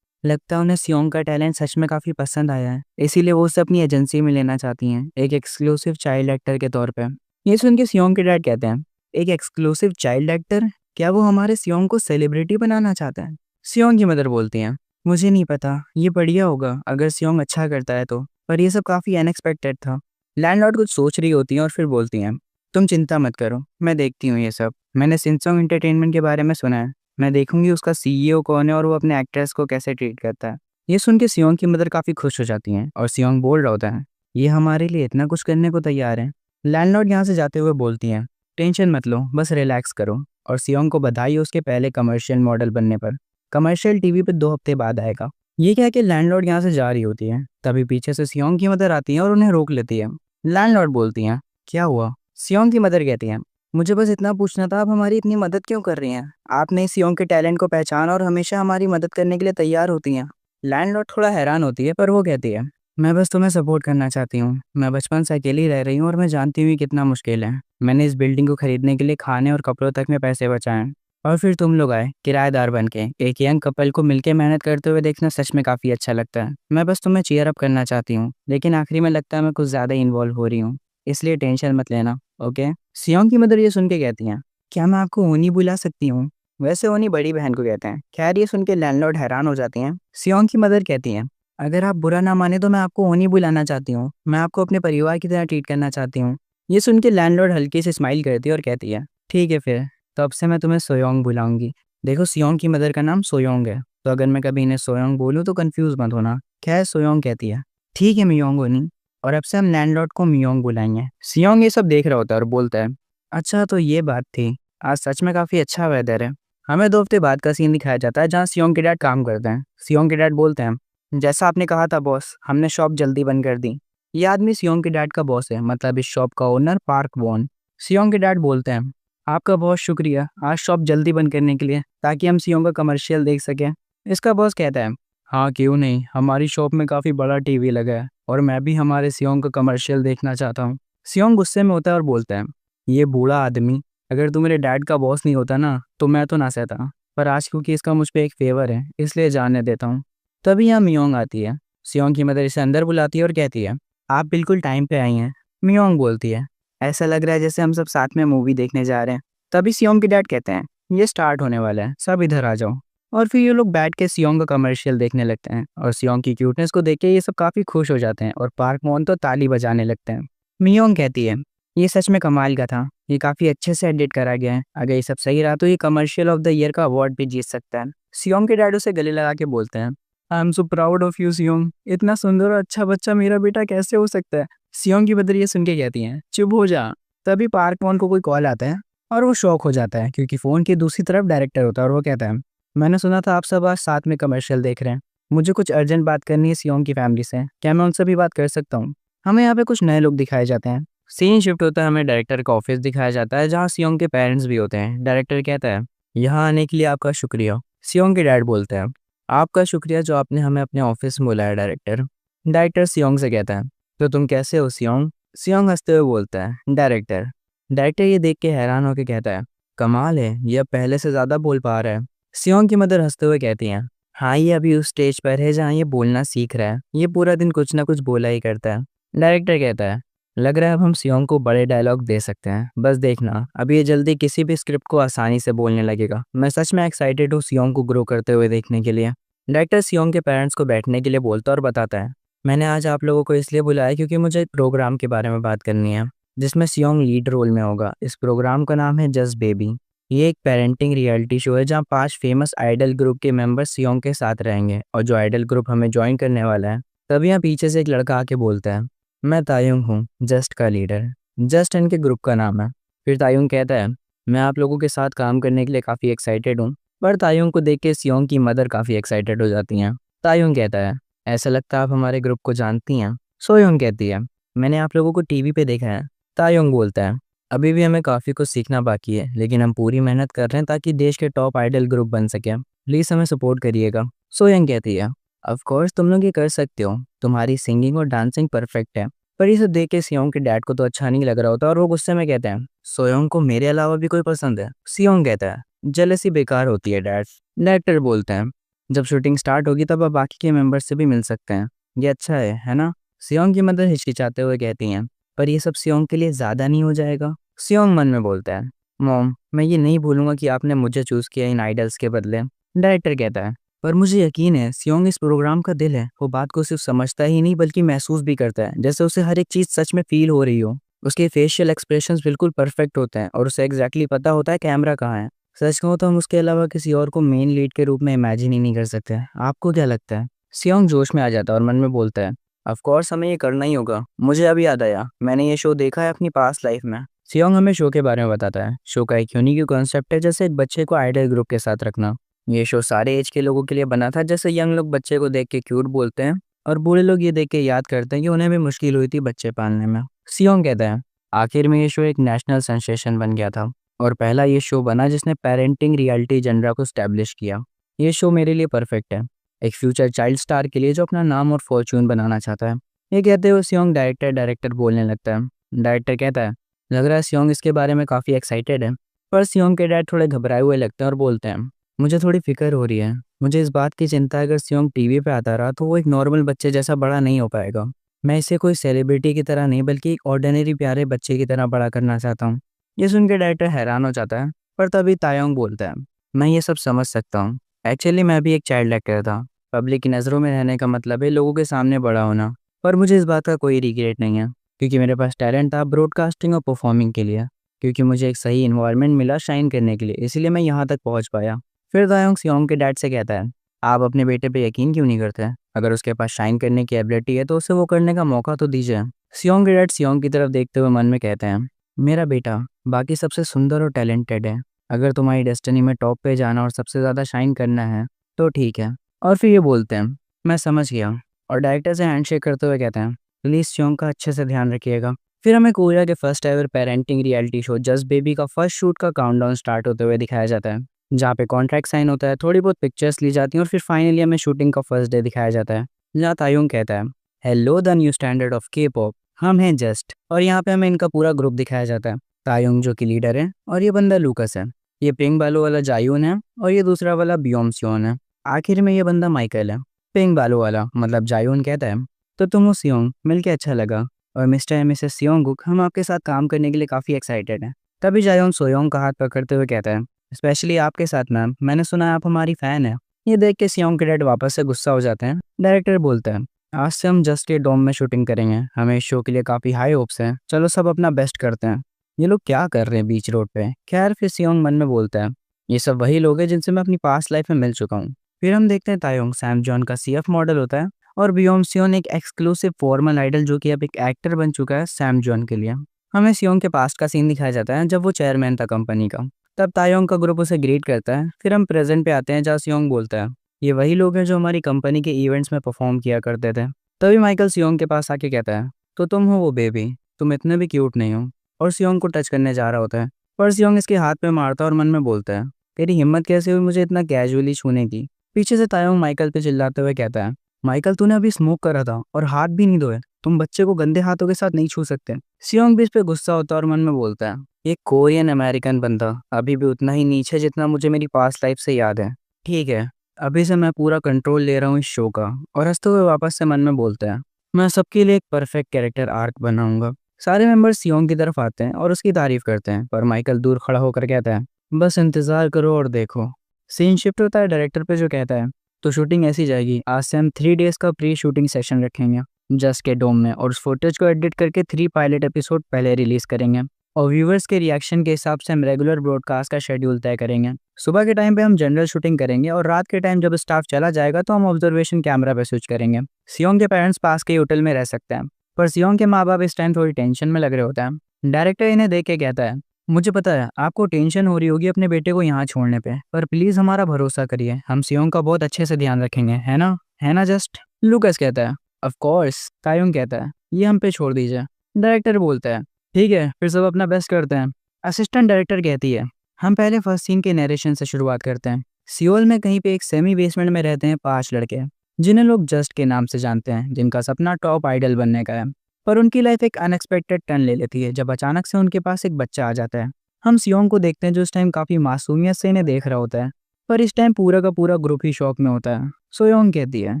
लगता है उन्हें सियोंग का टैलेंट सच में काफ़ी पसंद आया है, इसीलिए वो उसे अपनी एजेंसी में लेना चाहती हैं एक एक्सक्लूसिव चाइल्ड एक्टर के तौर पे। ये सुन के सियोंग के डैड कहते हैं, एक एक्सक्लूसिव चाइल्ड एक्टर, क्या वो हमारे सियोंग को सेलिब्रिटी बनाना चाहता है? सियोंग की मदर बोलती हैं, मुझे नहीं पता, ये बढ़िया होगा अगर सियोंग अच्छा करता है तो, पर ये सब काफ़ी अनएक्सपेक्टेड था। लैंडलॉर्ड कुछ सोच रही होती हैं और फिर बोलती हैं, तुम चिंता मत करो, मैं देखती हूँ ये सब। मैंने सिंसोंग एंटरटेनमेंट के बारे में सुना है, मैं देखूंगी उसका सीईओ कौन है और वो अपने एक्ट्रेस को कैसे ट्रीट करता है। ये सुन के सियोंग की मदर काफ़ी खुश हो जाती हैं और सियोंग बोल रहा होता है, ये हमारे लिए इतना कुछ करने को तैयार है। लैंडलॉर्ड यहाँ से जाते हुए बोलती हैं, टेंशन मत लो, बस रिलैक्स करो। और सियोंग को बधाई उसके पहले कमर्शियल मॉडल बनने पर। कमर्शियल टीवी पे 2 हफ्ते बाद आएगा। ये कह के लैंडलॉर्ड यहाँ से जा रही होती है, तभी पीछे से सियोंग की मदर आती है और उन्हें रोक लेती है। लैंडलॉर्ड बोलती हैं, क्या हुआ? सियोंग की मदर कहती हैं, मुझे बस इतना पूछना था, आप हमारी इतनी मदद क्यों कर रही हैं? आपने सियोंग के टैलेंट को पहचाना और हमेशा हमारी मदद करने के लिए तैयार होती हैं। लैंडलॉर्ड थोड़ा हैरान होती है, पर वो कहती है, मैं बस तुम्हें सपोर्ट करना चाहती हूँ। मैं बचपन से अकेली रह रही हूँ और मैं जानती हूँ कितना मुश्किल है। मैंने इस बिल्डिंग को खरीदने के लिए खाने और कपड़ों तक में पैसे बचाए हैं। और फिर तुम लोग आए किराएदार बन के। एक यंग कपल को मिलके मेहनत करते हुए देखना सच में काफ़ी अच्छा लगता है। मैं बस तुम्हें चीयर अप करना चाहती हूँ, लेकिन आखिरी में लगता है मैं कुछ ज़्यादा इन्वॉल्व हो रही हूँ, इसलिए टेंशन मत लेना, ओके? सियोंग की मदर ये सुन के कहती हैं, क्या मैं आपको ओनी बुला सकती हूँ? वैसे ओनी बड़ी बहन को कहते हैं। खैर ये सुन के लैंडलॉर्ड हैरान हो जाती हैं। सियोंग की मदर कहती हैं, अगर आप बुरा ना माने तो मैं आपको ओनी बुलाना चाहती हूँ। मैं आपको अपने परिवार की तरह ट्रीट करना चाहती हूँ। ये सुन के लैंडलॉर्ड हल्की से स्माइल करती है और कहती है, ठीक है फिर, तो अब से मैं तुम्हें सोयोंग बुलाऊंगी। देखो सियोंग की मदर का नाम सोयोंग है, तो अगर मैं कभी इन्हें सोयोंग बोलूँ तो कंफ्यूज मत होना। खैर सोयोंग कहती है, ठीक है मियोंग ओनी, और अब से हम लैंडलॉर्ड को मियोंग बुलाएंगे। सियोंग ये सब देख रहा होता है और बोलता है, अच्छा तो ये बात थी, आज सच में काफ़ी अच्छा वेदर है। हमें 2 हफ्ते बाद का सीन दिखाया जाता है जहाँ सियोंग के डैड काम करते हैं। सियोंग के डैड बोलते हैं, जैसा आपने कहा था बॉस, हमने शॉप जल्दी बंद कर दी। ये आदमी सियोंग के डैड का बॉस है, मतलब इस शॉप का ओनर पार्क वॉन। सियोंग के डैड बोलते हैं, आपका बहुत शुक्रिया आज शॉप जल्दी बंद करने के लिए, ताकि हम सियोंग का कमर्शियल देख सकें। इसका बॉस कहता है, हाँ क्यों नहीं, हमारी शॉप में काफ़ी बड़ा टीवी लगा है और मैं भी हमारे सियोंग का कमर्शियल देखना चाहता हूँ। सियोंग गुस्से में होता है और बोलता है, ये बूढ़ा आदमी, अगर तू मेरे डैड का बॉस नहीं होता ना तो मैं तो ना सहता, पर आज क्योंकि इसका मुझ पर एक फेवर है इसलिए जानने देता हूँ। तभी यहाँ मियोंग आती है। सियोंग की मदर इसे अंदर बुलाती है और कहती है, आप बिल्कुल टाइम पे आई हैं। मियोंग बोलती है, ऐसा लग रहा है जैसे हम सब साथ में मूवी देखने जा रहे हैं। तभी सियोंग के डैड कहते हैं, ये स्टार्ट होने वाला है, सब इधर आ जाओ। और फिर ये लोग बैठ के सियोंग का कमर्शियल देखने लगते हैं और सियोंग की क्यूटनेस को देख के ये सब काफ़ी खुश हो जाते हैं और पार्क मोन तो ताली बजाने लगते हैं। मियोंग कहती है, ये सच में कमाल का था, ये काफ़ी अच्छे से एडिट करा गया है, अगर ये सब सही रहा तो ये कमर्शियल ऑफ द ईयर का अवार्ड भी जीत सकता है। सियोंग के डैड उसे गले लगा के बोलते हैं, I am so proud of you Seong, इतना सुंदर और अच्छा बच्चा मेरा बेटा कैसे हो सकता है? सियोंग की मदर ये सुन के कहती हैं, चुप हो जा। तभी पार्क मोन को कोई कॉल आता है और वो शॉक हो जाता है क्योंकि फ़ोन की दूसरी तरफ डायरेक्टर होता है और वो कहता है, मैंने सुना था आप सब आज साथ में कमर्शियल देख रहे हैं। मुझे कुछ अर्जेंट बात करनी है सियोंग की फैमिली से, क्या मैं उनसे भी बात कर सकता हूँ? हमें यहाँ पे कुछ नए लोग दिखाए जाते हैं। सीन शिफ्ट होता है, हमें डायरेक्टर का ऑफिस दिखाया जाता है जहाँ सियोंग के पेरेंट्स भी होते हैं। डायरेक्टर कहता है, यहाँ आने के लिए आपका शुक्रिया। सियोंग के डैड बोलते हैं, आपका शुक्रिया जो आपने हमें अपने ऑफिस में बुलाया डायरेक्टर। डायरेक्टर सियोंग से कहता है, तो तुम कैसे हो सियोंग? सियोंग हंसते हुए बोलता है, डायरेक्टर। डायरेक्टर ये देख के हैरान होकर कहता है, कमाल है, ये अब पहले से ज़्यादा बोल पा रहा है। सियोंग की मदर हंसते हुए कहती हैं, हाँ ये अभी उस स्टेज पर है जहाँ ये बोलना सीख रहा है, ये पूरा दिन कुछ ना कुछ बोला ही करता है। डायरेक्टर कहता है, लग रहा है अब हम सियोंग को बड़े डायलॉग दे सकते हैं, बस देखना अभी ये जल्दी किसी भी स्क्रिप्ट को आसानी से बोलने लगेगा। मैं सच में एक्साइटेड हूँ सियोंग को ग्रो करते हुए देखने के लिए। डायरेक्टर सियोंग के पेरेंट्स को बैठने के लिए बोलता और बताता है, मैंने आज आप लोगों को इसलिए बुलाया क्योंकि मुझे एक प्रोग्राम के बारे में बात करनी है जिसमें सियोंग लीड रोल में होगा। इस प्रोग्राम का नाम है जस्ट बेबी। ये एक पेरेंटिंग रियलिटी शो है जहाँ 5 फेमस आइडल ग्रुप के मेंबर्स सियोंग के साथ रहेंगे और जो आइडल ग्रुप हमें ज्वाइन करने वाला है। तभी यहाँ पीछे से एक लड़का आके बोलता है, मैं तायुंग हूँ, जस्ट का लीडर। जस्ट इनके ग्रुप का नाम है। फिर तायुंग कहता है, मैं आप लोगों के साथ काम करने के लिए काफ़ी एक्साइटेड हूँ। पर तायुंग को देख के सियोंग की मदर काफ़ी एक्साइटेड हो जाती हैं। तायुंग कहता है, ऐसा लगता है आप हमारे ग्रुप को जानती हैं। सोयोंग कहती है, मैंने आप लोगों को टीवी पे देखा है। तायुंग बोलता है, अभी भी हमें काफ़ी कुछ सीखना बाकी है, लेकिन हम पूरी मेहनत कर रहे हैं ताकि देश के टॉप आइडल ग्रुप बन सके। प्लीज़ हमें सपोर्ट करिएगा। सोयोंग कहती है, ऑफ कोर्स तुम लोग ये कर सकते हो, तुम्हारी सिंगिंग और डांसिंग परफेक्ट है। पर ये सब देख के सियोंग के डैड को तो अच्छा नहीं लग रहा होता और वो गुस्से में कहते हैं, सोयोंग को मेरे अलावा भी कोई पसंद है? सियोंग कहता है, जेलसी बेकार होती है डैड। डायरेक्टर बोलते हैं, जब शूटिंग स्टार्ट होगी तब आप बाकी के मेंबर्स से भी मिल सकते हैं, ये अच्छा है ना? सियोंग की मदर हिचकिचाते हुए कहती हैं, पर ये सब सियोंग के लिए ज़्यादा नहीं हो जाएगा? सियोंग मन में बोलता है, मॉम मैं ये नहीं भूलूंगा कि आपने मुझे चूज़ किया इन आइडल्स के बदले। डायरेक्टर कहता है, पर मुझे यकीन है सियोंग इस प्रोग्राम का दिल है। वो बात को सिर्फ समझता ही नहीं बल्कि महसूस भी करता है, जैसे उसे हर एक चीज़ सच में फील हो रही हो। उसके फेशियल एक्सप्रेशंस बिल्कुल परफेक्ट होते हैं और उसे एग्जैक्टली पता होता है कैमरा कहाँ है। सच कहूँ तो हम उसके अलावा किसी और को मेन लीड के रूप में इमेजिन ही नहीं कर सकते। आपको क्या लगता है? सियोंग जोश में आ जाता है और मन में बोलता है, ऑफ कोर्स हमें ये करना ही होगा। मुझे अभी याद आया, मैंने ये शो देखा है अपनी पास्ट लाइफ में। सियोंग हमें शो के बारे में बताता है। शो का एक यूनिक कॉन्सेप्ट है, जैसे एक बच्चे को आइडल ग्रुप के साथ रखना। ये शो सारे एज के लोगों के लिए बना था, जैसे यंग लोग बच्चे को देख के क्यूट बोलते हैं और बूढ़े लोग ये देख के याद करते हैं कि उन्हें भी मुश्किल हुई थी बच्चे पालने में। सियोंग कहता है, आखिर में ये शो एक नेशनल सेंसेशन बन गया था और पहला ये शो बना जिसने पेरेंटिंग रियलिटी जनरा को स्टैब्लिश किया। ये शो मेरे लिए परफेक्ट है, एक फ्यूचर चाइल्ड स्टार के लिए जो अपना नाम और फॉर्च्यून बनाना चाहता है। ये कहते हुए सियोंग डायरेक्टर बोलने लगता है। डायरेक्टर कहता है, लग रहा है सियोंग इसके बारे में काफ़ी एक्साइटेड है। पर सियोंग के डैड थोड़े घबराए हुए लगते हैं और बोलते हैं, मुझे थोड़ी फिक्र हो रही है। मुझे इस बात की चिंता है, अगर सियोंग टीवी पे आता रहा तो वो एक नॉर्मल बच्चे जैसा बड़ा नहीं हो पाएगा। मैं इसे कोई सेलिब्रिटी की तरह नहीं बल्कि एक ऑर्डिनरी प्यारे बच्चे की तरह बड़ा करना चाहता हूँ। ये सुन के डायरेक्टर हैरान हो जाता है, पर तभी तायोंग बोलता है, मैं ये सब समझ सकता हूँ। एक्चुअली मैं भी एक चाइल्ड एक्टर था। पब्लिक की नज़रों में रहने का मतलब है लोगों के सामने बड़ा होना। पर मुझे इस बात का कोई रिग्रेट नहीं है, क्योंकि मेरे पास टैलेंट था ब्रॉडकास्टिंग और परफॉर्मिंग के लिए। क्योंकि मुझे एक सही इन्वायरमेंट मिला शाइन करने के लिए, इसीलिए मैं यहाँ तक पहुँच पाया। फिर तायोंग सियोंग के डैड से कहता है, आप अपने बेटे पे यकीन क्यों नहीं करते? अगर उसके पास शाइन करने की एबिलिटी है तो उसे वो करने का मौका तो दीजिए। सियोंग के डैड सियोंग की तरफ देखते हुए मन में कहते हैं, मेरा बेटा बाकी सबसे सुंदर और टैलेंटेड है। अगर तुम्हारी डेस्टिनी में टॉप पे जाना और सबसे ज़्यादा शाइन करना है तो ठीक है। और फिर ये बोलते हैं, मैं समझ गया। और डायरेक्टर से हैंडशेक करते हुए कहते हैं, प्लीज़ सियोंग का अच्छे से ध्यान रखिएगा। फिर हमें कोरिया के first ever parenting reality show just baby का फर्स्ट शूट का काउंटडाउन स्टार्ट होते हुए दिखाया जाता है, जहाँ पे कॉन्ट्रैक्ट साइन होता है, थोड़ी बहुत पिक्चर्स ली जाती हैं और फिर फाइनली हमें शूटिंग का फर्स्ट डे दिखाया जाता है, जहाँ तायुंग कहता है, hello the new standard of के पॉप, हम हैं जस्ट। और यहाँ पे हमें इनका पूरा ग्रुप दिखाया जाता है। तायुंग जो कि लीडर है और ये बंदा लूकस है, ये पिंक बालों वाला जायून है और ये दूसरा वाला बियोमसियोन है। आखिर में ये बंदा माइकल है। पिंक बालों वाला मतलब जायून कहता है, तो तुम हो सियोंग, मिलके अच्छा लगा। और मिस्टर एंड मिसेस सियोंगुक, हम आपके साथ काम करने के लिए काफ़ी एक्साइटेड हैं। तभी जायोंग सोयोंग का हाथ पकड़ते हुए कहता है, स्पेशली आपके साथ मैम, मैंने सुना है आप हमारी फ़ैन है। ये देख के सियोंग के डैड वापस से गुस्सा हो जाते हैं। डायरेक्टर बोलता है, आज से हम जस्ट के डोम में शूटिंग करेंगे, हमें इस शो के लिए काफ़ी हाई होप्स हैं, चलो सब अपना बेस्ट करते हैं। ये लोग क्या कर रहे हैं बीच रोड पे? खैर फिर सियोंग मन में बोलता है, ये सब वही लोग हैं जिनसे मैं अपनी पास्ट लाइफ में मिल चुका हूँ। फिर हम देखते हैं तायोंग सैम जॉन का CF मॉडल होता है और बियोमसियोन एक एक्सक्लूसिव फॉर्मल आइडल जो कि अब एक एक्टर बन चुका है सैम जॉन के लिए। हमें सियोंग के पास्ट का सीन दिखाया जाता है जब वो चेयरमैन था कंपनी का। तब तायोंग का ग्रुप उसे ग्रीट करता है। फिर हम प्रेजेंट पे आते हैं जहाँ सियोंग बोलता है, ये वही लोग हैं जो हमारी कंपनी के इवेंट्स में परफॉर्म किया करते थे। तभी माइकल सियोंग के पास आके कहता है, तो तुम हो वो बेबी, तुम इतने भी क्यूट नहीं हो। और सियोंग को टच करने जा रहा होता है, पर सियोंग इसके हाथ पे मारता है और मन में बोलता है, तेरी हिम्मत कैसे हुई मुझे इतना कैजुअली छूने की? पीछे से तायोंग माइकल पे चिल्लाते हुए कहता है, माइकल तूने अभी स्मोक करा था और हाथ भी नहीं धोए, तुम बच्चे को गंदे हाथों के साथ नहीं छू सकते। सियोंग भी इस पे गुस्सा होता है और मन में बोलता है, ये कोरियन अमेरिकन बंदा अभी भी उतना ही नीच है जितना मुझे मेरी पास्ट लाइफ से याद है। ठीक है, अभी से मैं पूरा कंट्रोल ले रहा हूँ इस शो का। और हंसते हुए वापस से मन में बोलता है, मैं सबके लिए एक परफेक्ट कैरेक्टर आर्क बनाऊंगा। सारे मेंबर्स सियोंग की तरफ आते हैं और उसकी तारीफ करते हैं, पर माइकल दूर खड़ा होकर कहता है, बस इंतजार करो और देखो। सीन शिफ्ट होता है डायरेक्टर पे जो कहता है, तो शूटिंग ऐसी जाएगी, आज से हम 3 डेज का प्री शूटिंग सेशन रखेंगे जस्ट के डोम में और उस फुटेज को एडिट करके 3 पायलट एपिसोड पहले रिलीज करेंगे और व्यूवर्स के रिएक्शन के हिसाब से हम रेगुलर ब्रॉडकास्ट का शेड्यूल तय करेंगे। सुबह के टाइम पे हम जनरल शूटिंग करेंगे और रात के टाइम जब स्टाफ चला जाएगा तो हम ऑब्जर्वेशन कैमरा पे स्विच करेंगे। सियोंग के पेरेंट्स पास के होटल में रह सकते हैं, पर सियोंग के माँ बाप इस टाइम थोड़ी टेंशन में लग रहे होते हैं। डायरेक्टर इन्हें देख के कहता है, मुझे पता है आपको टेंशन हो रही होगी अपने बेटे को यहाँ छोड़ने पे, पर प्लीज हमारा भरोसा करिए, हम सियोंग का बहुत अच्छे से ध्यान रखेंगे, है ना? है ना जस्ट? लूकस कहता है, ऑफ कोर्स। तायुंग कहता है, ये हम पे छोड़ दीजिए। डायरेक्टर बोलता है, ठीक है, फिर सब अपना बेस्ट करते हैं। असिस्टेंट डायरेक्टर कहती है, हम पहले फर्स्ट सीन के नरेशन से शुरुआत करते हैं। सियोल में कहीं पे एक सेमी बेसमेंट में रहते हैं 5 लड़के, जिन्हें लोग जस्ट के नाम से जानते हैं, जिनका सपना टॉप आइडल बनने का है। पर उनकी लाइफ एक अनएक्सपेक्टेड टर्न ले लेती है जब अचानक से उनके पास एक बच्चा आ जाता है। हम सियोंग को देखते हैं जो इस टाइम काफी मासूमियत से इन्हें देख रहा होता है, पर इस टाइम पूरा का पूरा ग्रुप ही शॉक में होता है। सोयोंग कहती है,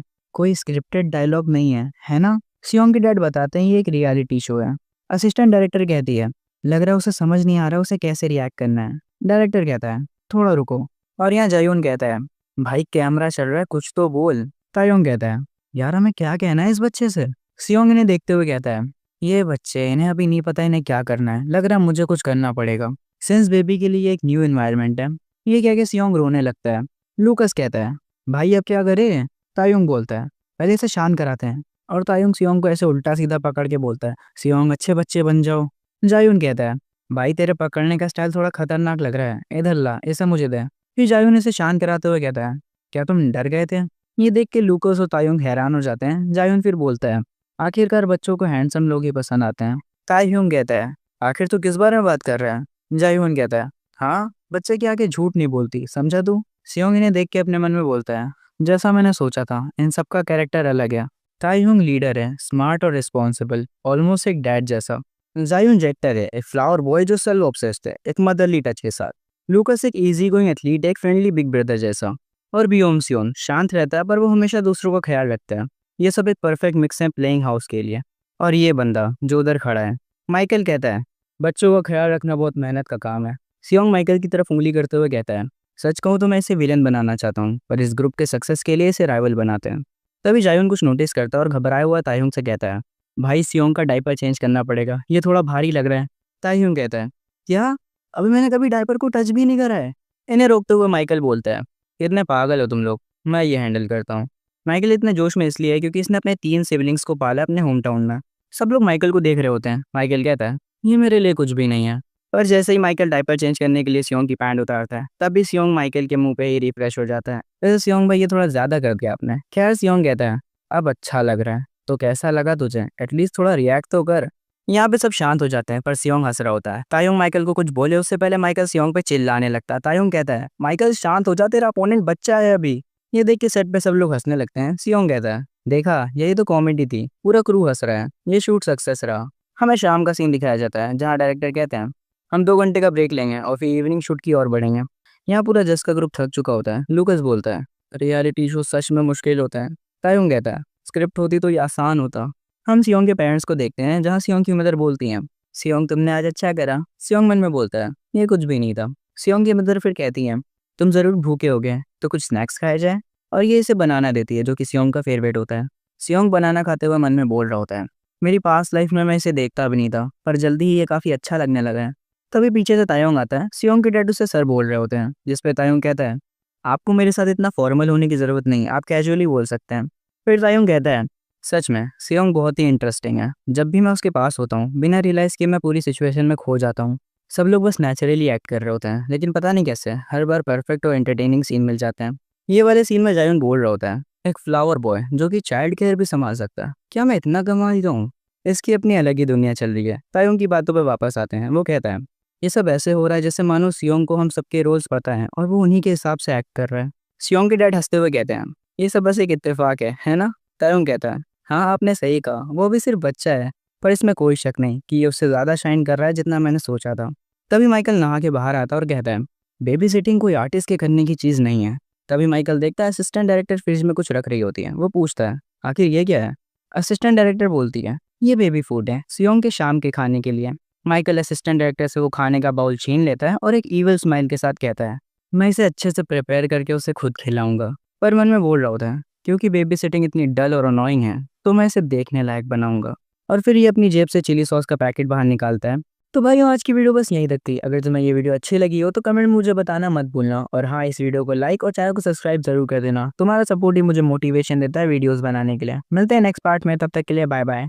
कोई स्क्रिप्टेड डायलॉग नहीं है, है ना? सियोंग के डैड बताते हैं ये एक रियलिटी शो है असिस्टेंट डायरेक्टर कहती है, लग रहा है उसे समझ नहीं आ रहा उसे कैसे रिएक्ट करना है। डायरेक्टर कहता है, थोड़ा रुको। और यहाँ जायून कहता है, भाई कैमरा चल रहा है कुछ तो बोल। तायोंग कहता है, यार हमें क्या कहना है इस बच्चे से। सियोंग इन्हें देखते हुए कहता है, ये बच्चे इन्हें अभी नहीं पता इन्हें क्या करना है, लग रहा है मुझे कुछ करना पड़ेगा। सिंस बेबी के लिए एक न्यू एनवायरनमेंट है। ये कह के सियोंग रोने लगता है। लूकस कहता है, भाई अब क्या करे। तायुंग बोलता है, पहले इसे शांत कराते हैं। और तायुंग सियोंग को ऐसे उल्टा सीधा पकड़ के बोलता है, सियोंग अच्छे बच्चे बन जाओ। जायून कहता है, भाई तेरे पकड़ने का स्टाइल थोड़ा खतरनाक लग रहा है, इधर ला इसे मुझे दे। फिर जायून इसे शांत कराते हुए कहता है, क्या तुम डर गए थे। ये देख के लूकोस और तायुंग हैरान हो जाते हैं। जायून फिर बोलता है, आखिरकार बच्चों को हैंडसम लोग ही पसंद आते हैं। तायुंग कहता है, आखिर तू किस बारे में बात कर रहा है। जायून कहता है, हाँ बच्चे की आके झूठ नहीं बोलती, समझा तू। सियोंग इन्हें देख के अपने मन में बोलता है, जैसा मैंने सोचा था, इन सबका कैरेक्टर अलग है। तायुंग लीडर है, स्मार्ट और रिस्पॉन्सिबल, ऑलमोस्ट एक डैड जैसा। जायून जेक्टर है, एक फ्लावर बॉय जो सेल्फ ऑब्सेस्ड है, एक मदरली टच के साथ। लूकस एक इजी गोइंग एथलीट, एक फ्रेंडली बिग ब्रदर जैसा। और बियोम सियोन शांत रहता है पर वो हमेशा दूसरों का ख्याल रखता है। ये सब एक परफेक्ट मिक्स है प्लेइंग हाउस के लिए। और ये बंदा जो उधर खड़ा है, माइकल कहता है, बच्चों का ख्याल रखना बहुत मेहनत का काम है। सियोंग माइकल की तरफ उंगली करते हुए कहता है, सच कहूँ तो मैं इसे विलन बनाना चाहता हूँ, पर इस ग्रुप के सक्सेस के लिए इसे राइवल बनाते हैं। तभी जायून कुछ नोटिस करता है और घबराया हुआ तायुंग से कहता है, भाई सियोंग का डायपर चेंज करना पड़ेगा, ये थोड़ा भारी लग रहा है। तायुंग कहता है, क्या, अभी मैंने कभी डायपर को टच भी नहीं करा है। इन्हें रोकते हुए माइकल बोलता है, कितने पागल हो तुम लोग, मैं ये हैंडल करता हूँ। माइकल इतने जोश में इसलिए है क्योंकि इसने अपने 3 सिबलिंग्स को पाला अपने होम टाउन में। सब लोग माइकल को देख रहे होते हैं। माइकल कहता है, ये मेरे लिए कुछ भी नहीं है। पर जैसे ही माइकल डायपर चेंज करने के लिए सियोंग की पैंट उतारता है, तब भी सियोंग माइकल के मुंह पे ही रिफ्रेश हो जाता है। वैसे सियोंग भाई ये थोड़ा ज्यादा कर दिया आपने। खैर सियोंग कहता है, अब अच्छा लग रहा है। तो कैसा लगा तुझे, एटलीस्ट थोड़ा रिएक्ट तो कर। यहाँ पे सब शांत हो जाते हैं पर सियोंग हंस रहा होता है। तायुंग माइकल को कुछ बोले उससे पहले माइकल सियोंग पे चिल्लाने लगता है। तायुंग कहता है, माइकल शांत हो जा, तेरा अपोनेंट बच्चा है अभी। ये देख के सेट पे सब लोग हंसने लगते हैं। सियोंग कहता है, देखा यही तो कॉमेडी थी, पूरा क्रू हंस रहा है, ये शूट सक्सेस रहा। हमें शाम का सीन दिखाया जाता है जहाँ डायरेक्टर कहते हैं, हम 2 घंटे का ब्रेक लेंगे और फिर इवनिंग शूट की ओर बढ़ेंगे। यहाँ पूरा जस का ग्रुप थक चुका होता है। लूकस बोलता है, रियलिटी शो सच में मुश्किल होता है। तायुंग कहता है, स्क्रिप्ट होती तो ये आसान होता। हम सियोंग के पेरेंट्स को देखते हैं जहाँ सियोंग की मदर बोलती हैं, सियोंग तुमने आज अच्छा करा। सियोंग मन में बोलता है, ये कुछ भी नहीं था। सियोंग की मदर फिर कहती है, तुम जरूर भूखे होगे तो कुछ स्नैक्स खाया जाए। और ये इसे बनाना देती है जो कि सियोंग का फेवरेट होता है। सियोंग बनाना खाते हुए मन में बोल रहा होता है, मेरी पास्ट लाइफ में मैं इसे देखता भी नहीं था, पर जल्दी ही ये काफ़ी अच्छा लगने लगा है। तभी पीछे से तायोंग आता है। सियोंग के डैड उससे सर बोल रहे होते हैं, जिसपे तायोंग कहता है, आपको मेरे साथ इतना फॉर्मल होने की ज़रूरत नहीं, आप कैजुअली बोल सकते हैं। फिर तायोंग कहता है, सच में सियोंग बहुत ही इंटरेस्टिंग है। जब भी मैं उसके पास होता हूँ बिना रियलाइज़ किए मैं पूरी सिचुएशन में खो जाता हूँ। सब लोग बस नेचुरली एक्ट कर रहे होते हैं, लेकिन पता नहीं कैसे हर बार परफेक्ट और एंटरटेनिंग सीन मिल जाते हैं। ये वाले सीन में जायुन बोल रहा होता है, एक फ्लावर बॉय जो कि चाइल्ड केयर भी संभाल सकता है, क्या मैं इतना कमा ही हूँ। इसकी अपनी अलग ही दुनिया चल रही है। तायुंग की बातों पे वापस आते हैं। वो कहता है, ये सब ऐसे हो रहा है जैसे मानो सियोंग को हम सबके रोल्स पता है और वो उन्हीं के हिसाब से एक्ट कर रहा है। सियोंग के डैड हंसते हुए कहते हैं, ये सब बस एक इत्तेफाक है ना। तायुंग कहता है, हाँ आपने सही कहा, वो भी सिर्फ बच्चा है, पर इसमें कोई शक नहीं कि ये उससे ज़्यादा शाइन कर रहा है जितना मैंने सोचा था। तभी माइकल नहा के बाहर आता है और कहता है, बेबी सिटिंग कोई आर्टिस्ट के करने की चीज़ नहीं है। तभी माइकल देखता है असिस्टेंट डायरेक्टर फ्रिज में कुछ रख रही होती है। वो पूछता है, आखिर ये क्या है। असिस्टेंट डायरेक्टर बोलती है, ये बेबी फूड है सियोंग के शाम के खाने के लिए। माइकल असिस्टेंट डायरेक्टर से वो खाने का बाउल छीन लेता है और एक ईवल स्माइल के साथ कहता है, मैं इसे अच्छे से प्रिपेयर करके उसे खुद खिलाऊंगा। पर मन में बोल रहा होता है, क्योंकि बेबी सिटिंग इतनी डल और अनोइंग है तो मैं इसे देखने लायक बनाऊंगा। और फिर ये अपनी जेब से चिली सॉस का पैकेट बाहर निकालता है। तो भाई आज की वीडियो बस यहीं तक थी। अगर तुम्हें ये वीडियो अच्छी लगी हो तो कमेंट में मुझे बताना मत भूलना। और हाँ, इस वीडियो को लाइक और चैनल को सब्सक्राइब जरूर कर देना। तुम्हारा सपोर्ट ही मुझे मोटिवेशन देता है वीडियोस बनाने के लिए। मिलते हैं नेक्स्ट पार्ट में, तब तक के लिए बाय बाय।